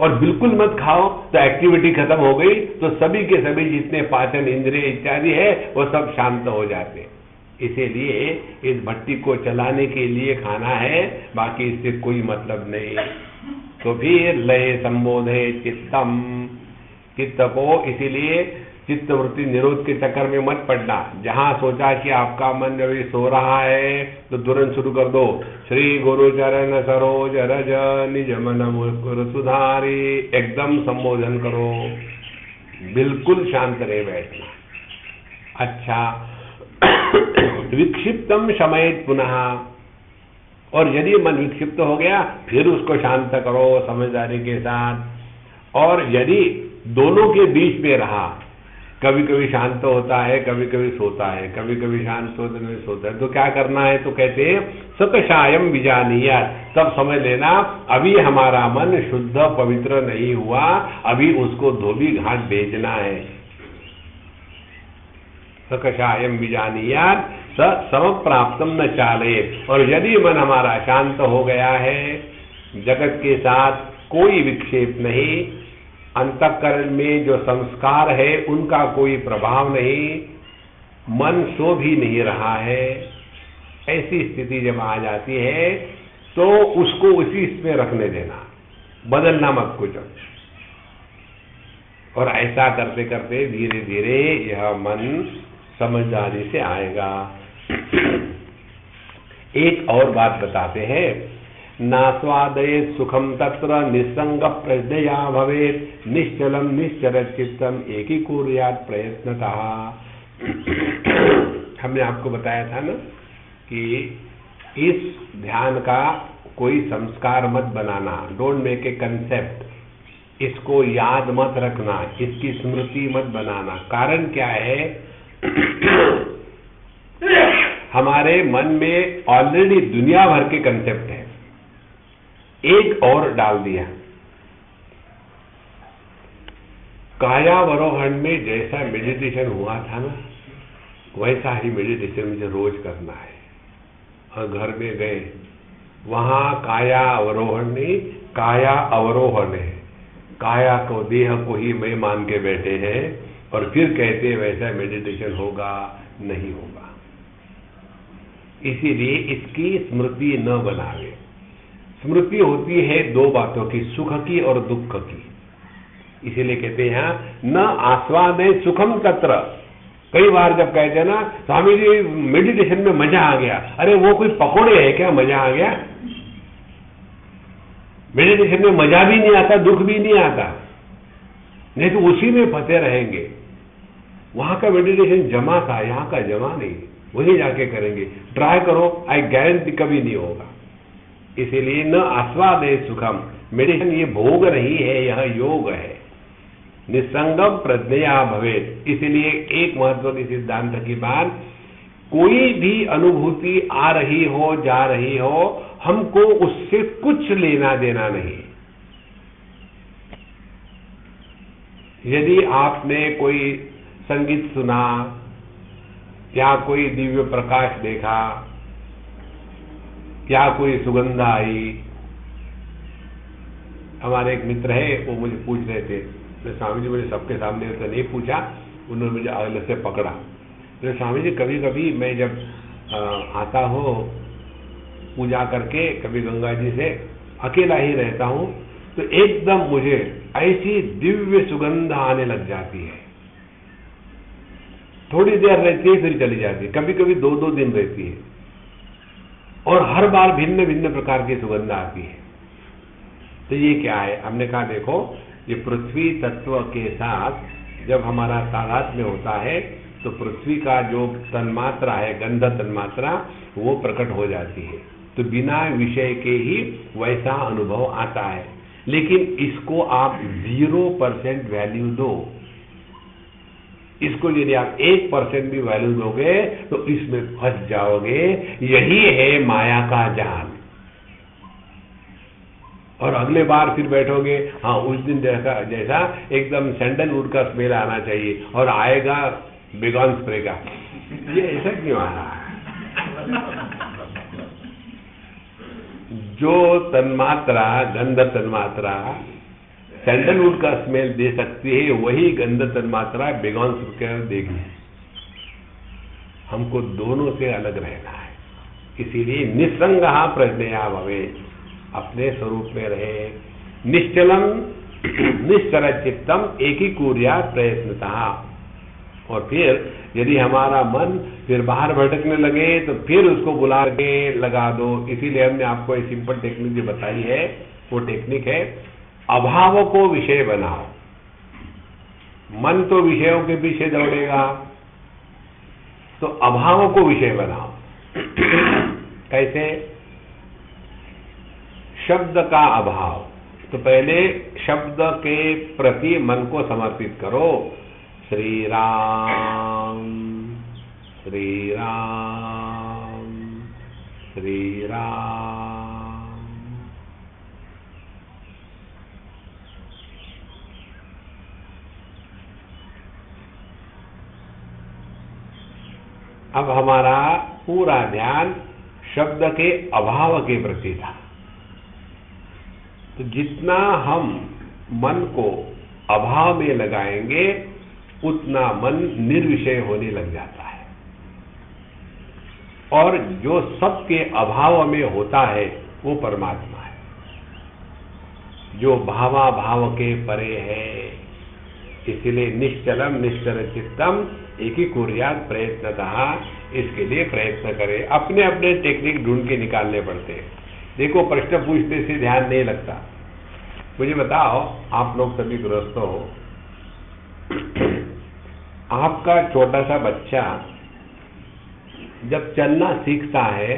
और बिल्कुल मत खाओ तो एक्टिविटी खत्म हो गई, तो सभी के सभी जितने पाचन इंद्रिय इत्यादि है वो सब शांत हो जाते हैं। इसीलिए इस भट्टी को चलाने के लिए खाना है, बाकी इससे कोई मतलब नहीं। तो फिर लय संबोधे चित्तम, चित्त को इसीलिए चित्त वृत्ति निरोध के चक्कर में मत पड़ना। जहां सोचा कि आपका मन अभी सो रहा है तो तुरंत शुरू कर दो, श्री गुरु चरण सरोज रज निज मन मुकुर सुधारी, एकदम संबोधन करो, बिल्कुल शांत रहे बैठना। अच्छा, विक्षिप्तम शमयेत् पुनः, और यदि मन विक्षिप्त हो गया फिर उसको शांत करो समझदारी के साथ। और यदि दोनों के बीच में रहा, कभी कभी शांत होता है, कभी कभी सोता है, कभी कभी शांत होता है, सोता है, तो क्या करना है? तो कहते हैं सकषायम विजानीयात्, तब समझ लेना अभी हमारा मन शुद्ध पवित्र नहीं हुआ, अभी उसको धोबी घाट भेजना है। सकषायम विजानीयात स समप्राप्तम न चाले। और यदि मन हमारा शांत हो गया है, जगत के साथ कोई विक्षेप नहीं, अंतःकरण में जो संस्कार है उनका कोई प्रभाव नहीं, मन सो भी नहीं रहा है, ऐसी स्थिति जब आ जाती है तो उसको उसी में रखने देना, बदलना मत कुछ। और ऐसा करते करते धीरे धीरे यह मन समझदारी से आएगा। एक और बात बताते हैं, नास्वादयेत् सुखम तत्र निस्संग प्रज्ञया भवेत् निश्चलम निश्चरत् चित्तम एकीकुर्यात् प्रयत्नतः। हमने आपको बताया था ना कि इस ध्यान का कोई संस्कार मत बनाना, डोंट मेक ए कंसेप्ट, इसको याद मत रखना, इसकी स्मृति मत बनाना। कारण क्या है, हमारे मन में ऑलरेडी दुनिया भर के कंसेप्ट है, एक और डाल दिया। कायावरोहण में जैसा मेडिटेशन हुआ था ना, वैसा ही मेडिटेशन मुझे रोज करना है। और घर में गए, वहां काया अवरोहण नहीं, काया अवरोहण है। काया को, देह को ही मैं मान के बैठे हैं और फिर कहते हैं वैसा मेडिटेशन होगा, नहीं होगा। इसीलिए इसकी स्मृति न बनावे। स्मृति होती है दो बातों की, सुख की और दुख की। इसीलिए कहते हैं न आस्वादे सुखम तत्र। कई बार जब कहते हैं ना स्वामी जी मेडिटेशन में मजा आ गया, अरे वो कोई पकोड़े है क्या मजा आ गया? मेडिटेशन में मजा भी नहीं आता, दुख भी नहीं आता, नहीं तो उसी में फंसे रहेंगे। वहां का मेडिटेशन जमा था, यहां का जमा नहीं, वहीं जाके करेंगे। ट्राई करो, आई गारंटी कभी नहीं होगा। इसीलिए न आस्वादे सुखम, मेडिटेशन ये भोग नहीं है, यह योग है। निसंगम प्रज्ञया भवेत्। इसलिए एक महत्व की सिद्धांत की बात, कोई भी अनुभूति आ रही हो, जा रही हो, हमको उससे कुछ लेना देना नहीं। यदि आपने कोई संगीत सुना या कोई दिव्य प्रकाश देखा या कोई सुगंध आई, हमारे एक मित्र है, वो मुझे पूछ रहे थे, तो स्वामी जी मुझे सबके सामने तो नहीं पूछा, उन्होंने मुझे अगले से पकड़ा। तो स्वामी जी कभी कभी मैं जब आता हो पूजा करके, कभी गंगा जी से अकेला ही रहता हूं, तो एकदम मुझे ऐसी दिव्य सुगंध आने लग जाती है। थोड़ी देर रहती है फिर चली जाती है, कभी कभी 2-2 दिन रहती है, और हर बार भिन्न भिन्न प्रकार की सुगंध आती है। तो ये क्या है? हमने कहा देखो, ये पृथ्वी तत्व के साथ जब हमारा तादात्म्य होता है तो पृथ्वी का जो तन्मात्रा है, गंध तन्मात्रा, वो प्रकट हो जाती है। तो बिना विषय के ही वैसा अनुभव आता है। लेकिन इसको आप 0% वैल्यू दो, इसको यदि आप 1% भी वैल्यू दोगे तो इसमें फंस जाओगे। यही है माया का जाल। और अगले बार फिर बैठोगे, हाँ उस दिन जैसा एकदम सैंडलवुड का स्मेल आना चाहिए, और आएगा बेगॉन स्प्रे का। ये ऐसा क्यों आ रहा है? जो तन्मात्रा, गंध तन्मात्रा सैंडलवुड का स्मेल दे सकती है, वही गंध तन्मात्रा बेगॉन स्प्रे देगी। हमको दोनों से अलग रहना है। इसीलिए निसंगः प्रज्ञया भवेत्, अपने स्वरूप में रहे। निश्चलम निश्चर चित्तम एकीकुर्यात् प्रयत्नतः। और फिर यदि हमारा मन फिर बाहर भटकने लगे तो फिर उसको बुला के लगा दो। इसीलिए हमने आपको एक सिंपल टेक्निक जो बताई है, वो टेक्निक है अभाव को विषय बनाओ। मन तो विषयों के पीछे दौड़ेगा, तो अभाव को विषय बनाओ। कैसे? शब्द का अभाव, तो पहले शब्द के प्रति मन को समर्पित करो। श्री राम श्री राम श्री राम। अब हमारा पूरा ध्यान शब्द के अभाव के प्रति था। तो जितना हम मन को अभाव में लगाएंगे उतना मन निर्विषय होने लग जाता है, और जो सबके अभाव में होता है वो परमात्मा है, जो भावा भाव के परे है। इसलिए निश्चलम निश्चल चित्तम एक ही कुर्यात प्रयत्नतः, इसके लिए प्रयत्न करें। अपने अपने टेक्निक ढूंढ के निकालने पड़ते हैं। देखो, प्रश्न पूछने से ध्यान नहीं लगता। मुझे बताओ, आप लोग सभी गृहस्थ हो, आपका छोटा सा बच्चा जब चलना सीखता है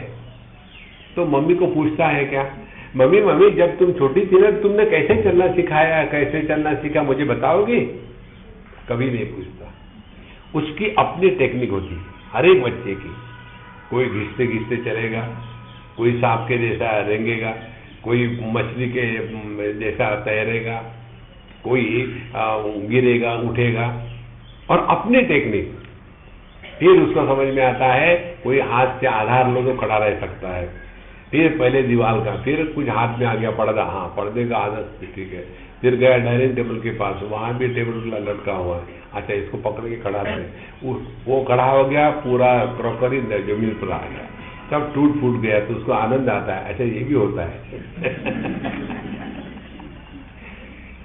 तो मम्मी को पूछता है क्या, मम्मी मम्मी जब तुम छोटी थी ना तुमने कैसे चलना सिखाया, कैसे चलना सीखा, मुझे बताओगी? कभी नहीं पूछता। उसकी अपनी टेक्निक होती है हर एक बच्चे की। कोई घिसते घिसते चलेगा, कोई सांप के जैसा रेंगेगा, कोई मछली के जैसा तैरेगा, कोई गिरेगा उठेगा, और अपनी टेक्निक। फिर उसको समझ में आता है, कोई हाथ से आधार लो तो खड़ा रह सकता है, फिर पहले दीवार का, फिर कुछ हाथ में आ गया पर्दा, हाँ पर्दे का आदत ठीक है, फिर गया डाइनिंग टेबल के पास, वहां भी टेबल लटका हुआ है, अच्छा इसको पकड़ के खड़ा रहे, वो खड़ा हो गया, पूरा क्रॉकरी जमीन पर आ गया, सब टूट फूट गया, तो उसको आनंद आता है, अच्छा ये भी होता है।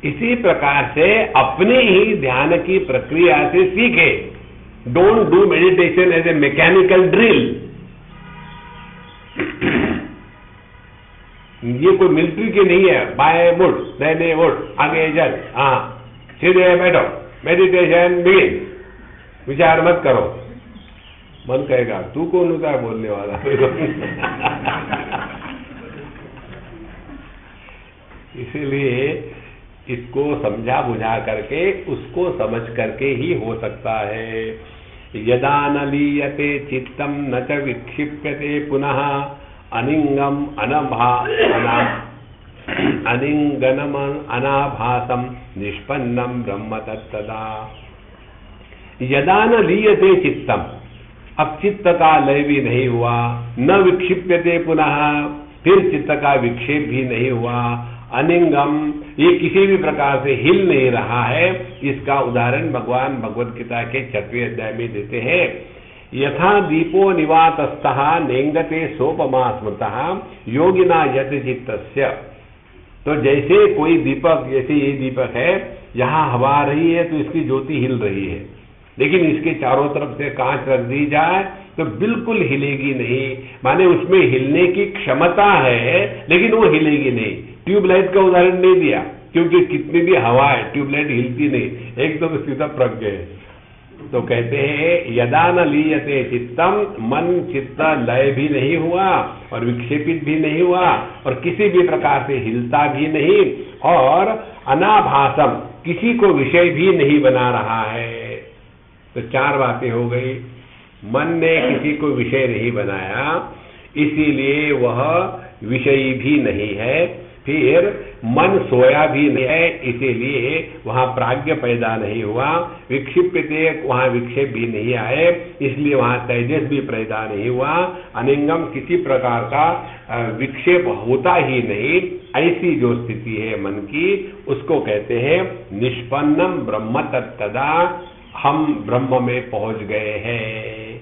इसी प्रकार से अपने ही ध्यान की प्रक्रिया से सीखे। Don't do meditation as a mechanical drill. ये कोई मिलिट्री की नहीं है, बाएं मुड़, दाहिने मुड़, आगे चल, हाँ सीधे बैठो, मेडिटेशन बिगिन, विचार मत करो। मन कहेगा तू कौन होता है बोलने वाला? इसीलिए इसको समझा बुझा करके, उसको समझ करके ही हो सकता है। यदा न लीयते चित्तम न च विक्षिप्यते पुनः अनिंगम अनिंगनम अनाभासम निष्पन्नम ब्रह्म तत्तदा। यदा न लीयते चित्तम, अब चित्त का लय भी नहीं हुआ, न विक्षिप्यते पुनः, फिर चित्त का विक्षेप भी नहीं हुआ, अनिंगम, ये किसी भी प्रकार से हिल नहीं रहा है। इसका उदाहरण भगवान भगवद गीता के 6वें अध्याय में देते हैं। यथा दीपो निवातस्थः नेंगते सोपमा स्मृतः योगिना यत चित्तस्य। तो जैसे कोई दीपक, जैसे ये दीपक है, यहाँ हवा आ रही है तो इसकी ज्योति हिल रही है, लेकिन इसके चारों तरफ से कांच रख दी जाए तो बिल्कुल हिलेगी नहीं। माने उसमें हिलने की क्षमता है लेकिन वो हिलेगी नहीं। ट्यूबलाइट का उदाहरण नहीं दिया, क्योंकि कितनी भी हवा है ट्यूबलाइट हिलती नहीं, एकदम सीधा प्रज्ञ है। तो कहते हैं यदा न लीयते चित्तम, मन चित्त लय भी नहीं हुआ और विक्षेपित भी नहीं हुआ और किसी भी प्रकार से हिलता भी नहीं, और अनाभासम, किसी को विषय भी नहीं बना रहा है। तो 4 बातें हो गई। मन ने किसी को विषय नहीं बनाया, इसीलिए वह विषयी भी नहीं है। फिर मन सोया भी नहीं है, इसीलिए वहां प्राज्ञ पैदा नहीं हुआ। विक्षिप्यते, वहां विक्षेप भी नहीं आए, इसलिए वहां तेजस भी पैदा नहीं हुआ। अनिंगम, किसी प्रकार का विक्षेप होता ही नहीं। ऐसी जो स्थिति है मन की, उसको कहते हैं निष्पन्नम ब्रह्म तत्तदा, हम ब्रह्म में पहुंच गए हैं।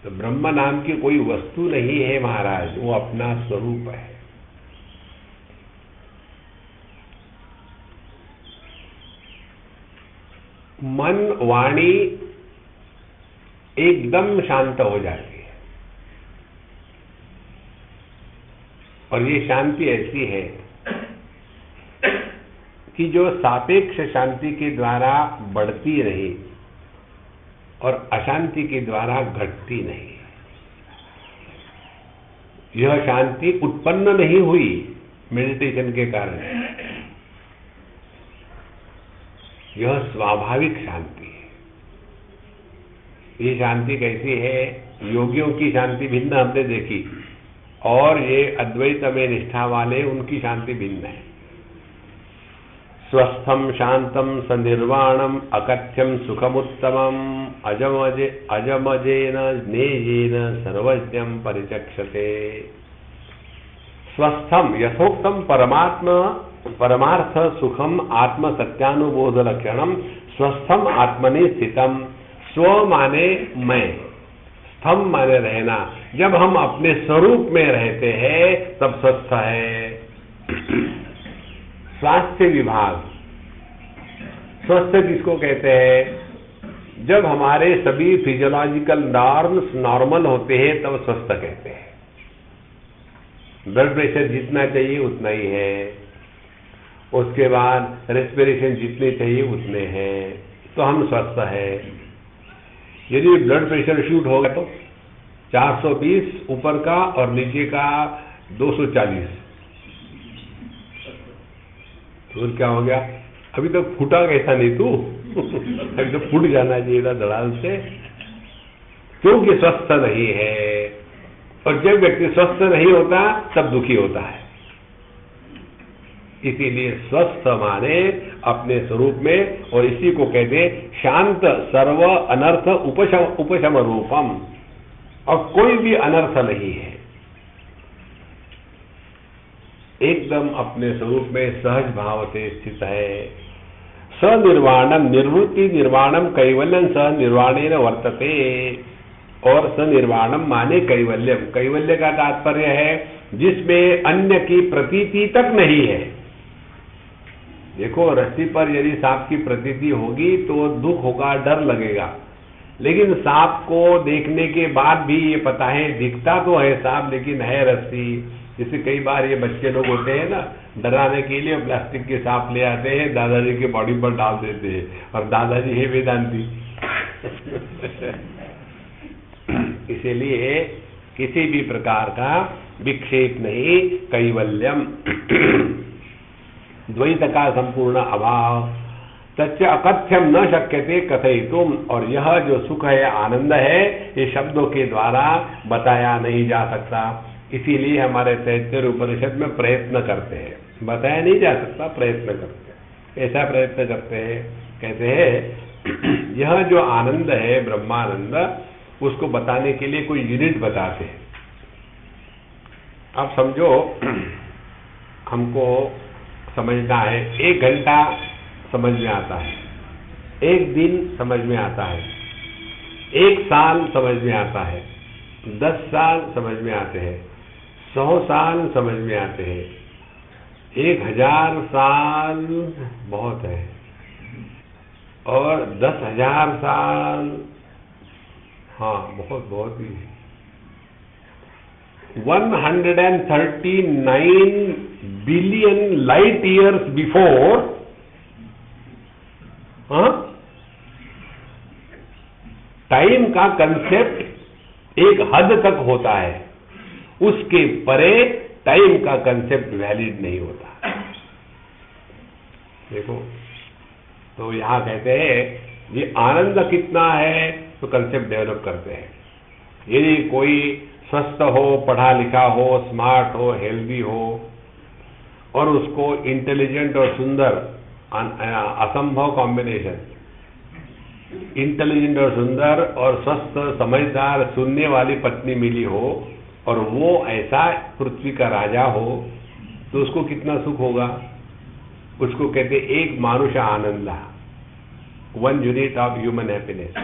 तो ब्रह्म नाम की कोई वस्तु नहीं है महाराज, वो अपना स्वरूप है। मन वाणी एकदम शांत हो जाती है, और ये शांति ऐसी है कि जो सापेक्ष शांति के द्वारा बढ़ती नहीं और अशांति के द्वारा घटती नहीं। यह शांति उत्पन्न नहीं हुई मेडिटेशन के कारण, यह स्वाभाविक शांति है। ये शांति कैसी है? योगियों की शांति भिन्न हमने देखी, और ये अद्वैत में निष्ठा वाले, उनकी शांति भिन्न है। स्वस्थम शांतम सनिर्वाणम अकथ्यम सुखमुत्तमम अजमजेन ज्ञेयेन सर्वज्ञम परिचक्षते। स्वस्थम यथोक्तम परमार्थ सुखम आत्म सत्यानुबोध लक्षणम स्वस्थम आत्मनि स्थितम। स्व माने मैं, स्थम माने रहना। जब हम अपने स्वरूप में रहते हैं तब स्वस्थ है। स्वास्थ्य विभाग, स्वस्थ किसको कहते हैं? जब हमारे सभी फिजियोलॉजिकल नॉर्म्स नॉर्मल होते हैं तब स्वस्थ कहते हैं। ब्लड प्रेशर जितना चाहिए उतना ही है, उसके बाद रेस्पिरेशन जितने चाहिए उतने हैं, तो हम स्वस्थ है। यदि ब्लड प्रेशर शूट होगा तो 420 ऊपर का और नीचे का 240, तो क्या हो गया? अभी तो फूटा कैसा नहीं तू अभी तो फूट जाना चाहिए था धड़ाल से, क्योंकि स्वस्थ नहीं है। और जब व्यक्ति स्वस्थ नहीं होता तब दुखी होता है। इसीलिए स्वस्थ माने अपने स्वरूप में, और इसी को कहते हैं शांत सर्व अनर्थ उपशम रूपम, और कोई भी अनर्थ नहीं है। एकदम अपने स्वरूप में सहज भाव से स्थित है। सनिर्वाणम निर्वृत्ति निर्वाणम कैवल्यम स निर्वाणेन वर्तते। और सनिर्वाणम माने कैवल्यम, कैवल्य का तात्पर्य है जिसमें अन्य की प्रतीति तक नहीं है। देखो, रस्सी पर यदि सांप की प्रतीति होगी तो दुख होगा, डर लगेगा, लेकिन सांप को देखने के बाद भी ये पता है दिखता तो है सांप लेकिन है रस्सी। जैसे कई बार ये बच्चे लोग होते हैं ना, डराने के लिए प्लास्टिक के सांप ले आते हैं, दादाजी के बॉडी पर डाल देते हैं, और दादाजी है वेदांती इसीलिए किसी भी प्रकार का विक्षेप नहीं, कैवल्यम द्वैत का संपूर्ण अभाव। तच्च अकथ्यम न शक्यते कथयितुम, और यह जो सुख है, आनंद है, ये शब्दों के द्वारा बताया नहीं जा सकता। इसीलिए हमारे तैत्तिरीय उपनिषद में प्रयत्न करते हैं, बताया नहीं जा सकता, प्रयत्न करते हैं। ऐसा प्रयत्न करते हैं, कहते हैं यह जो आनंद है ब्रह्मानंद, उसको बताने के लिए कोई यूनिट बताते हैं। अब समझो हमको समझना है, 1 घंटा समझ में आता है, 1 दिन समझ में आता है, 1 साल समझ में आता है, 10 साल समझ में आते हैं, 100 साल समझ में आते हैं, 1000 साल बहुत है, और 10,000 साल हाँ बहुत बहुत ही। 139 billion light years before, time का कंसेप्ट एक हद तक होता है, उसके परे टाइम का कंसेप्ट वैलिड नहीं होता। देखो, तो यहां कहते हैं ये आनंद कितना है, तो कंसेप्ट डेवलप करते हैं। यदि कोई स्वस्थ हो, पढ़ा लिखा हो, स्मार्ट हो, हेल्दी हो, और उसको इंटेलिजेंट और सुंदर, असंभव कॉम्बिनेशन, इंटेलिजेंट और सुंदर और स्वस्थ समझदार सुनने वाली पत्नी मिली हो, और वो ऐसा पृथ्वी का राजा हो, तो उसको कितना सुख होगा। उसको कहते एक मानुष आनंद, 1 यूनिट ऑफ ह्यूमन हैप्पीनेस।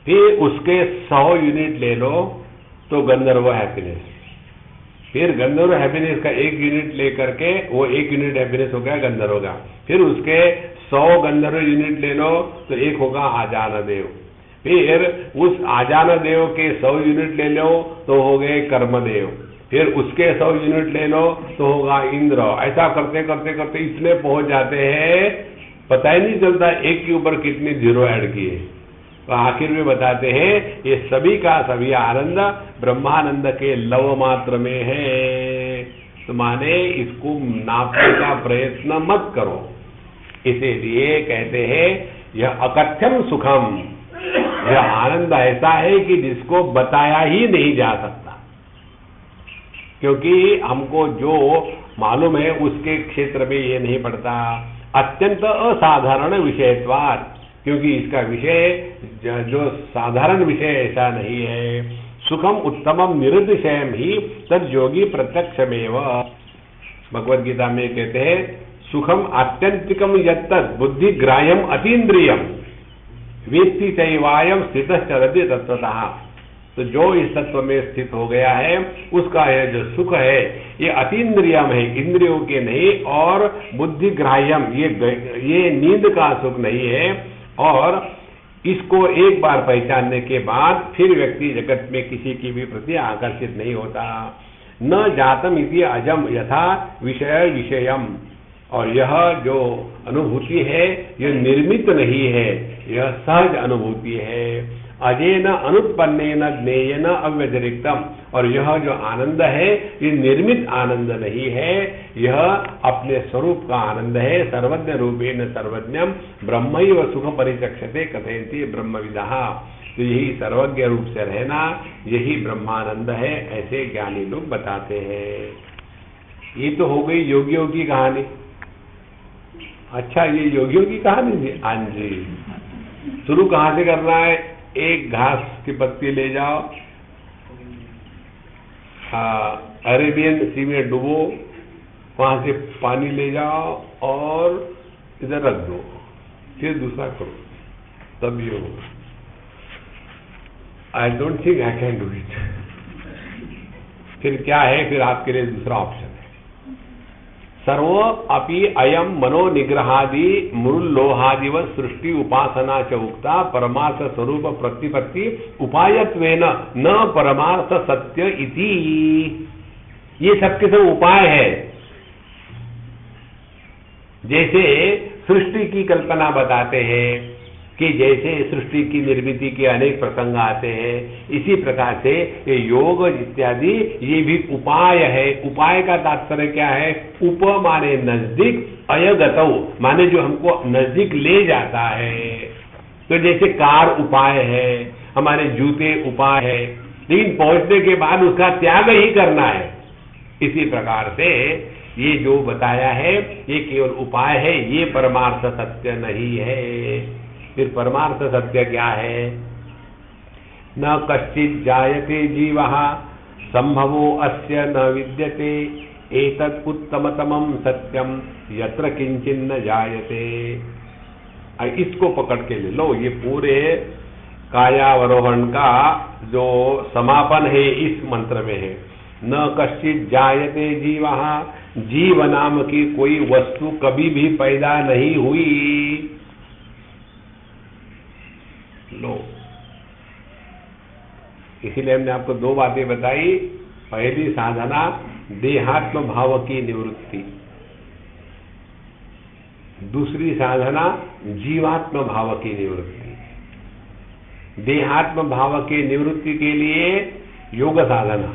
फिर उसके 100 यूनिट ले लो तो गंधर्व हैप्पीनेस। फिर गंधर्व हैप्पीनेस का 1 यूनिट लेकर के वो 1 यूनिट हैप्पीनेस हो गया गंधर्व का। फिर उसके 100 गंधर्व यूनिट ले लो तो 1 होगा आजान देव। फिर उस आजान देव के 100 यूनिट ले लो तो हो गए कर्मदेव। फिर उसके 100 यूनिट ले लो तो होगा इंद्र। ऐसा करते करते करते इतने पहुंच जाते हैं, पता ही नहीं चलता एक के ऊपर कितनी जीरो ऐड किए। तो आखिर में बताते हैं ये सभी का सभी आनंद ब्रह्मानंद के लव मात्र में है। तो माने इसको नापने का प्रयत्न मत करो। इसीलिए कहते हैं यह अकथ्यम सुखम, यह आनंद ऐसा है कि जिसको बताया ही नहीं जा सकता। क्योंकि हमको जो मालूम है उसके क्षेत्र में ये नहीं पड़ता। अत्यंत असाधारण विषयत्वात्, क्योंकि इसका विषय जो साधारण विषय ऐसा नहीं है। सुखम उत्तमम निरतिशयम ही तद योगी प्रत्यक्षमेव। भगवद गीता में कहते हैं सुखम आत्यंतिकम यत्तत् बुद्धि ग्राह्यम अतीन्द्रियम वेत्ति चैवायम स्थितः चरति तत्वतः। तो जो इस तत्व में स्थित हो गया है उसका यह जो सुख है ये अतीन्द्रियम है, इंद्रियों के नहीं, और बुद्धि ग्राह्यम ये नींद का सुख नहीं है। और इसको एक बार पहचानने के बाद फिर व्यक्ति जगत में किसी की भी प्रति आकर्षित नहीं होता। न जातम इति अजम यथा विषय विषयम, और यह जो अनुभूति है यह निर्मित नहीं है, यह सहज अनुभूति है। अजेन अनुत्पन्नेन ज्ञेयेन अव्यतिरिक्तम, और यह जो आनंद है ये निर्मित आनंद नहीं है, यह अपने स्वरूप का आनंद है। सर्वज्ञ रूपेण सर्वज्ञम ब्रह्मैव सुख परिचक्षते कथयन्ति ब्रह्मविदः। तो यही सर्वज्ञ रूप से रहना यही ब्रह्मानंद है, ऐसे ज्ञानी लोग बताते हैं। ये तो हो गई योगियों की कहानी। अच्छा, ये योगियों की कहानी थी। हाँ जी, शुरू कहां से करना है? एक घास की पत्ती ले जाओ, अरेबियन सी में डुबो, वहां से पानी ले जाओ और इधर रख दो, फिर दूसरा करो, तब ये होगा। I don't think I can do it. फिर क्या है? फिर आपके लिए दूसरा ऑप्शन है, सर्व अपि अयम मनो निग्रहादि मृल्लोहादिव सृष्टि उपासना च उक्ता परमार्थ स्वरूप प्रतिपत्ति उपायत्वेन न परमार्थ सत्य इति। ये सबके सब उपाय है। जैसे सृष्टि की कल्पना बताते हैं कि जैसे सृष्टि की निर्मिति के अनेक प्रसंग आते हैं, इसी प्रकार से ये योग इत्यादि ये भी उपाय है। उपाय का तात्पर्य क्या है? उप माने नजदीक, अयगतौ माने जो हमको नजदीक ले जाता है। तो जैसे कार उपाय है, हमारे जूते उपाय है, लेकिन पहुंचने के बाद उसका त्याग ही करना है। इसी प्रकार से ये जो बताया है ये केवल उपाय है, ये परमार्थ सत्य नहीं है। फिर परमार्थ सत्य क्या है? न कश्चित् जायते जीवः संभवो अस्य न विद्यते एतत् उत्तमतमं सत्यम यत्र किंचिन्न जायते। इसको पकड़ के ले लो। ये पूरे कायावरोहण का जो समापन है इस मंत्र में है। न कश्चित् जायते जीवः, जीव नाम की कोई वस्तु कभी भी पैदा नहीं हुई। लो, इसीलिए हमने आपको दो बातें बताई। पहली साधना देहात्म भाव की निवृत्ति, दूसरी साधना जीवात्म भाव की निवृत्ति। देहात्म भाव की निवृत्ति के लिए योग साधना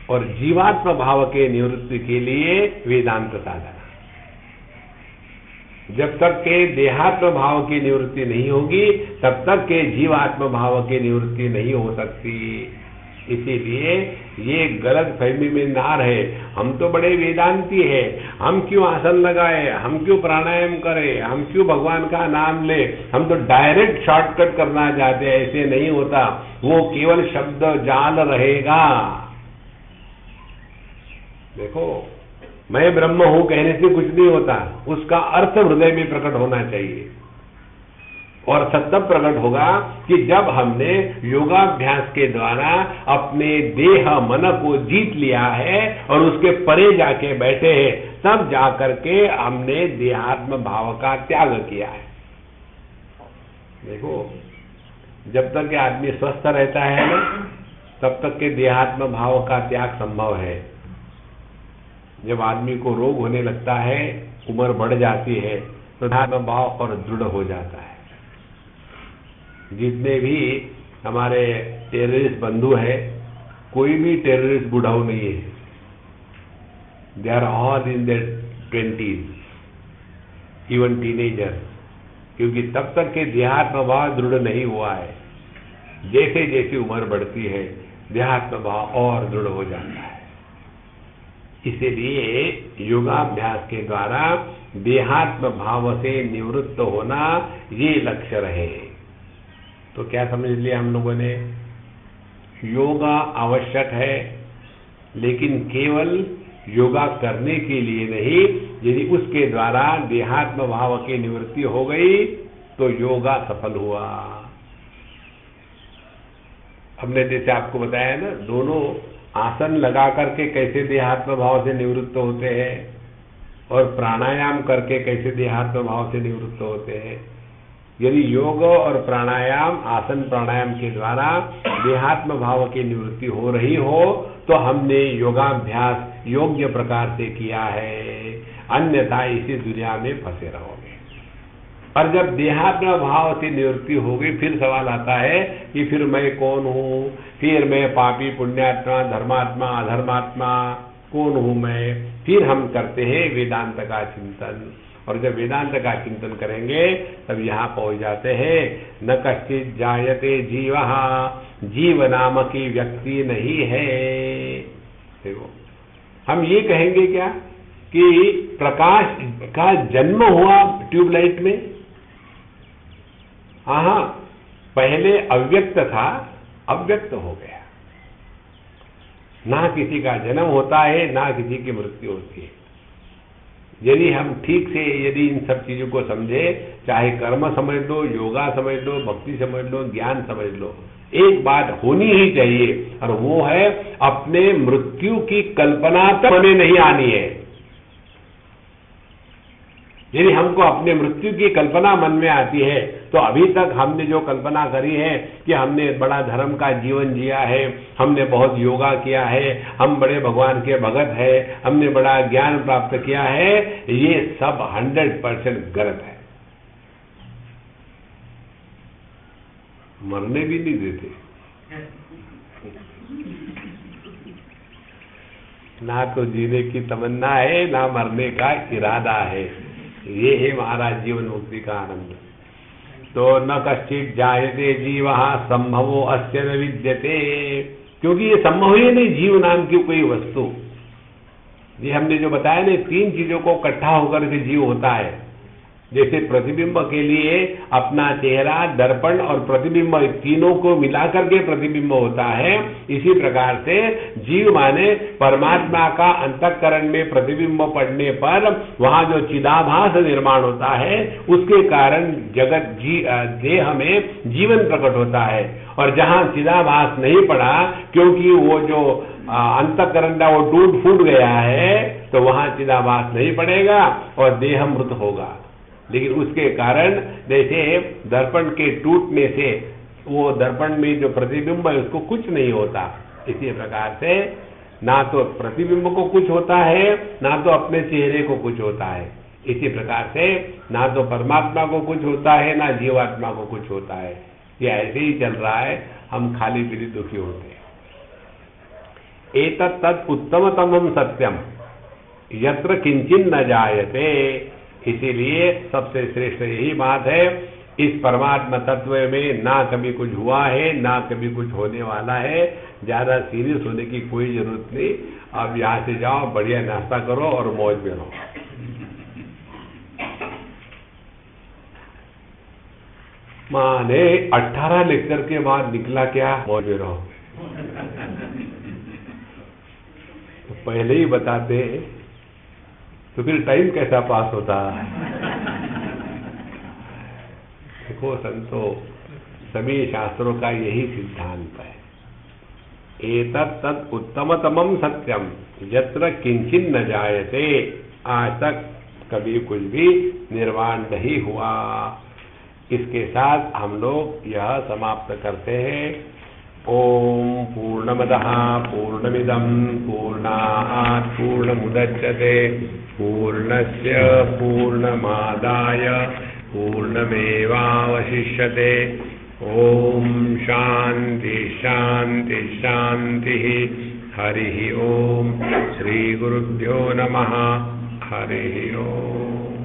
और जीवात्म भाव के निवृत्ति के लिए वेदांत साधना। जब तक के देहात्म भाव की निवृत्ति नहीं होगी तब तक के जीवात्म भाव की निवृत्ति नहीं हो सकती। इसीलिए ये गलत फहमी में ना रहे, हम तो बड़े वेदांती हैं, हम क्यों आसन लगाए, हम क्यों प्राणायाम करें, हम क्यों भगवान का नाम ले, हम तो डायरेक्ट शॉर्टकट करना चाहते हैं। ऐसे नहीं होता, वो केवल शब्द जाल रहेगा। देखो, मैं ब्रह्म हूं कहने से कुछ नहीं होता, उसका अर्थ हृदय में प्रकट होना चाहिए। और तब प्रकट होगा कि जब हमने योगाभ्यास के द्वारा अपने देह मन को जीत लिया है और उसके परे जाके बैठे हैं, तब जाकर के हमने देहात्म भाव का त्याग किया है। देखो, जब तक के आदमी स्वस्थ रहता है ना, तब तक के देहात्म भाव का त्याग संभव है। जब आदमी को रोग होने लगता है, उम्र बढ़ जाती है, तो देहात्म भाव और दृढ़ हो जाता है। जितने भी हमारे टेररिस्ट बंधु हैं, कोई भी टेररिस्ट बुढ़ाऊ नहीं है। They are all in their 20s, even teenagers, क्योंकि तब तक के देहात्म भाव दृढ़ नहीं हुआ है। जैसे जैसे उम्र बढ़ती है देहात्म भाव और दृढ़ हो जाता है। इसीलिए योगाभ्यास के द्वारा देहात्म भाव से निवृत्त होना ये लक्ष्य रहे। तो क्या समझ लिया हम लोगों ने? योगा आवश्यक है, लेकिन केवल योगा करने के लिए नहीं। यदि उसके द्वारा देहात्म भाव की निवृत्ति हो गई तो योगा सफल हुआ। हमने जैसे आपको बताया ना, दोनों आसन लगा करके कैसे देहात्म भाव से निवृत्त होते हैं और प्राणायाम करके कैसे देहात्म भाव से निवृत्त होते हैं। यदि योग और प्राणायाम, आसन प्राणायाम के द्वारा देहात्म भाव की निवृत्ति हो रही हो तो हमने योगाभ्यास योग्य प्रकार से किया है, अन्यथा इसी दुनिया में फंसे रहोगे। और जब देहात्म भाव से निवृत्ति हो गई, फिर सवाल आता है कि फिर मैं कौन हूँ, फिर मैं पापी पुण्यात्मा, धर्मात्मा, अधर्मात्मा, कौन हूँ मैं? फिर हम करते हैं वेदांत का चिंतन, और जब वेदांत का चिंतन करेंगे तब यहाँ पहुंच जाते हैं न कश्चित जायते जीवः, जीव नाम की व्यक्ति नहीं है। देखो, हम ये कहेंगे क्या कि प्रकाश का जन्म हुआ ट्यूबलाइट में? हाँ, पहले अव्यक्त था, अव्यक्त हो गया। ना किसी का जन्म होता है, ना किसी की मृत्यु होती है। यदि हम ठीक से यदि इन सब चीजों को समझे, चाहे कर्म समझ लो, योगा समझ लो, भक्ति समझ लो, ज्ञान समझ लो, एक बात होनी ही चाहिए, और वो है अपने मृत्यु की कल्पना तक हमें नहीं आनी है। यदि हमको अपने मृत्यु की कल्पना मन में आती है तो अभी तक हमने जो कल्पना करी है कि हमने बड़ा धर्म का जीवन जिया है, हमने बहुत योगा किया है, हम बड़े भगवान के भगत है, हमने बड़ा ज्ञान प्राप्त किया है, ये सब 100% गलत है। मरने भी नहीं देते, ना तो जीने की तमन्ना है, ना मरने का इरादा है। ये है महाराज जीवन मुक्ति का आनंद। तो न कश्चित जायते जीवः संभवो अस्य न विद्यते, क्योंकि ये संभव ही नहीं जीव नाम की कोई वस्तु। ये हमने जो बताया ना, 3 चीजों को इकट्ठा होकर के जीव होता है। जैसे प्रतिबिंब के लिए अपना चेहरा, दर्पण और प्रतिबिंब, तीनों को मिलाकर के प्रतिबिंब होता है, इसी प्रकार से जीव माने परमात्मा का अंतःकरण में प्रतिबिंब पड़ने पर वहां जो चिदाभास निर्माण होता है, उसके कारण जगत देह में जीवन प्रकट होता है। और जहां चिदाभास नहीं पड़ा, क्योंकि वो जो अंतःकरण था वो टूट फूट गया है, तो वहां चिदाभास नहीं पड़ेगा और देह मृत होगा। लेकिन उसके कारण जैसे दर्पण के टूटने से वो दर्पण में जो प्रतिबिंब है उसको कुछ नहीं होता, इसी प्रकार से ना तो प्रतिबिंब को कुछ होता है, ना तो अपने चेहरे को कुछ होता है। इसी प्रकार से ना तो परमात्मा को कुछ होता है, ना जीवात्मा को कुछ होता है। ये ऐसे ही चल रहा है, हम खाली पीली दुखी होते हैं। एतत् तत् उत्तमतमं सत्यम यत्र किंचिन न जायते। इसीलिए सबसे श्रेष्ठ यही बात है, इस परमात्मा तत्व में ना कभी कुछ हुआ है, ना कभी कुछ होने वाला है। ज्यादा सीरियस होने की कोई जरूरत नहीं। अब यहां से जाओ, बढ़िया नाश्ता करो और मौज में रहो। माने 18 लेक्चर के बाद निकला क्या? मौज में रहो। तो पहले ही बताते तो फिर टाइम कैसा पास होता? देखो संतो, सभी शास्त्रों का यही सिद्धांत है। एतत् तत् उत्तमतमं सत्यम यत्र किंचिन न जायते। आज तक कभी कुछ भी निर्वाण नहीं हुआ। इसके साथ हम लोग यह समाप्त करते हैं। ओम पूर्णमदः पूर्णमिदं पूर्णात् पूर्णमुदच्यते पूर्णस्य पूर्णमादाय पूर्णमेवावशिष्यते। ओम शांति शांति शांति। हरि ओम। श्री गुरुभ्यो नमः। हरि ओम।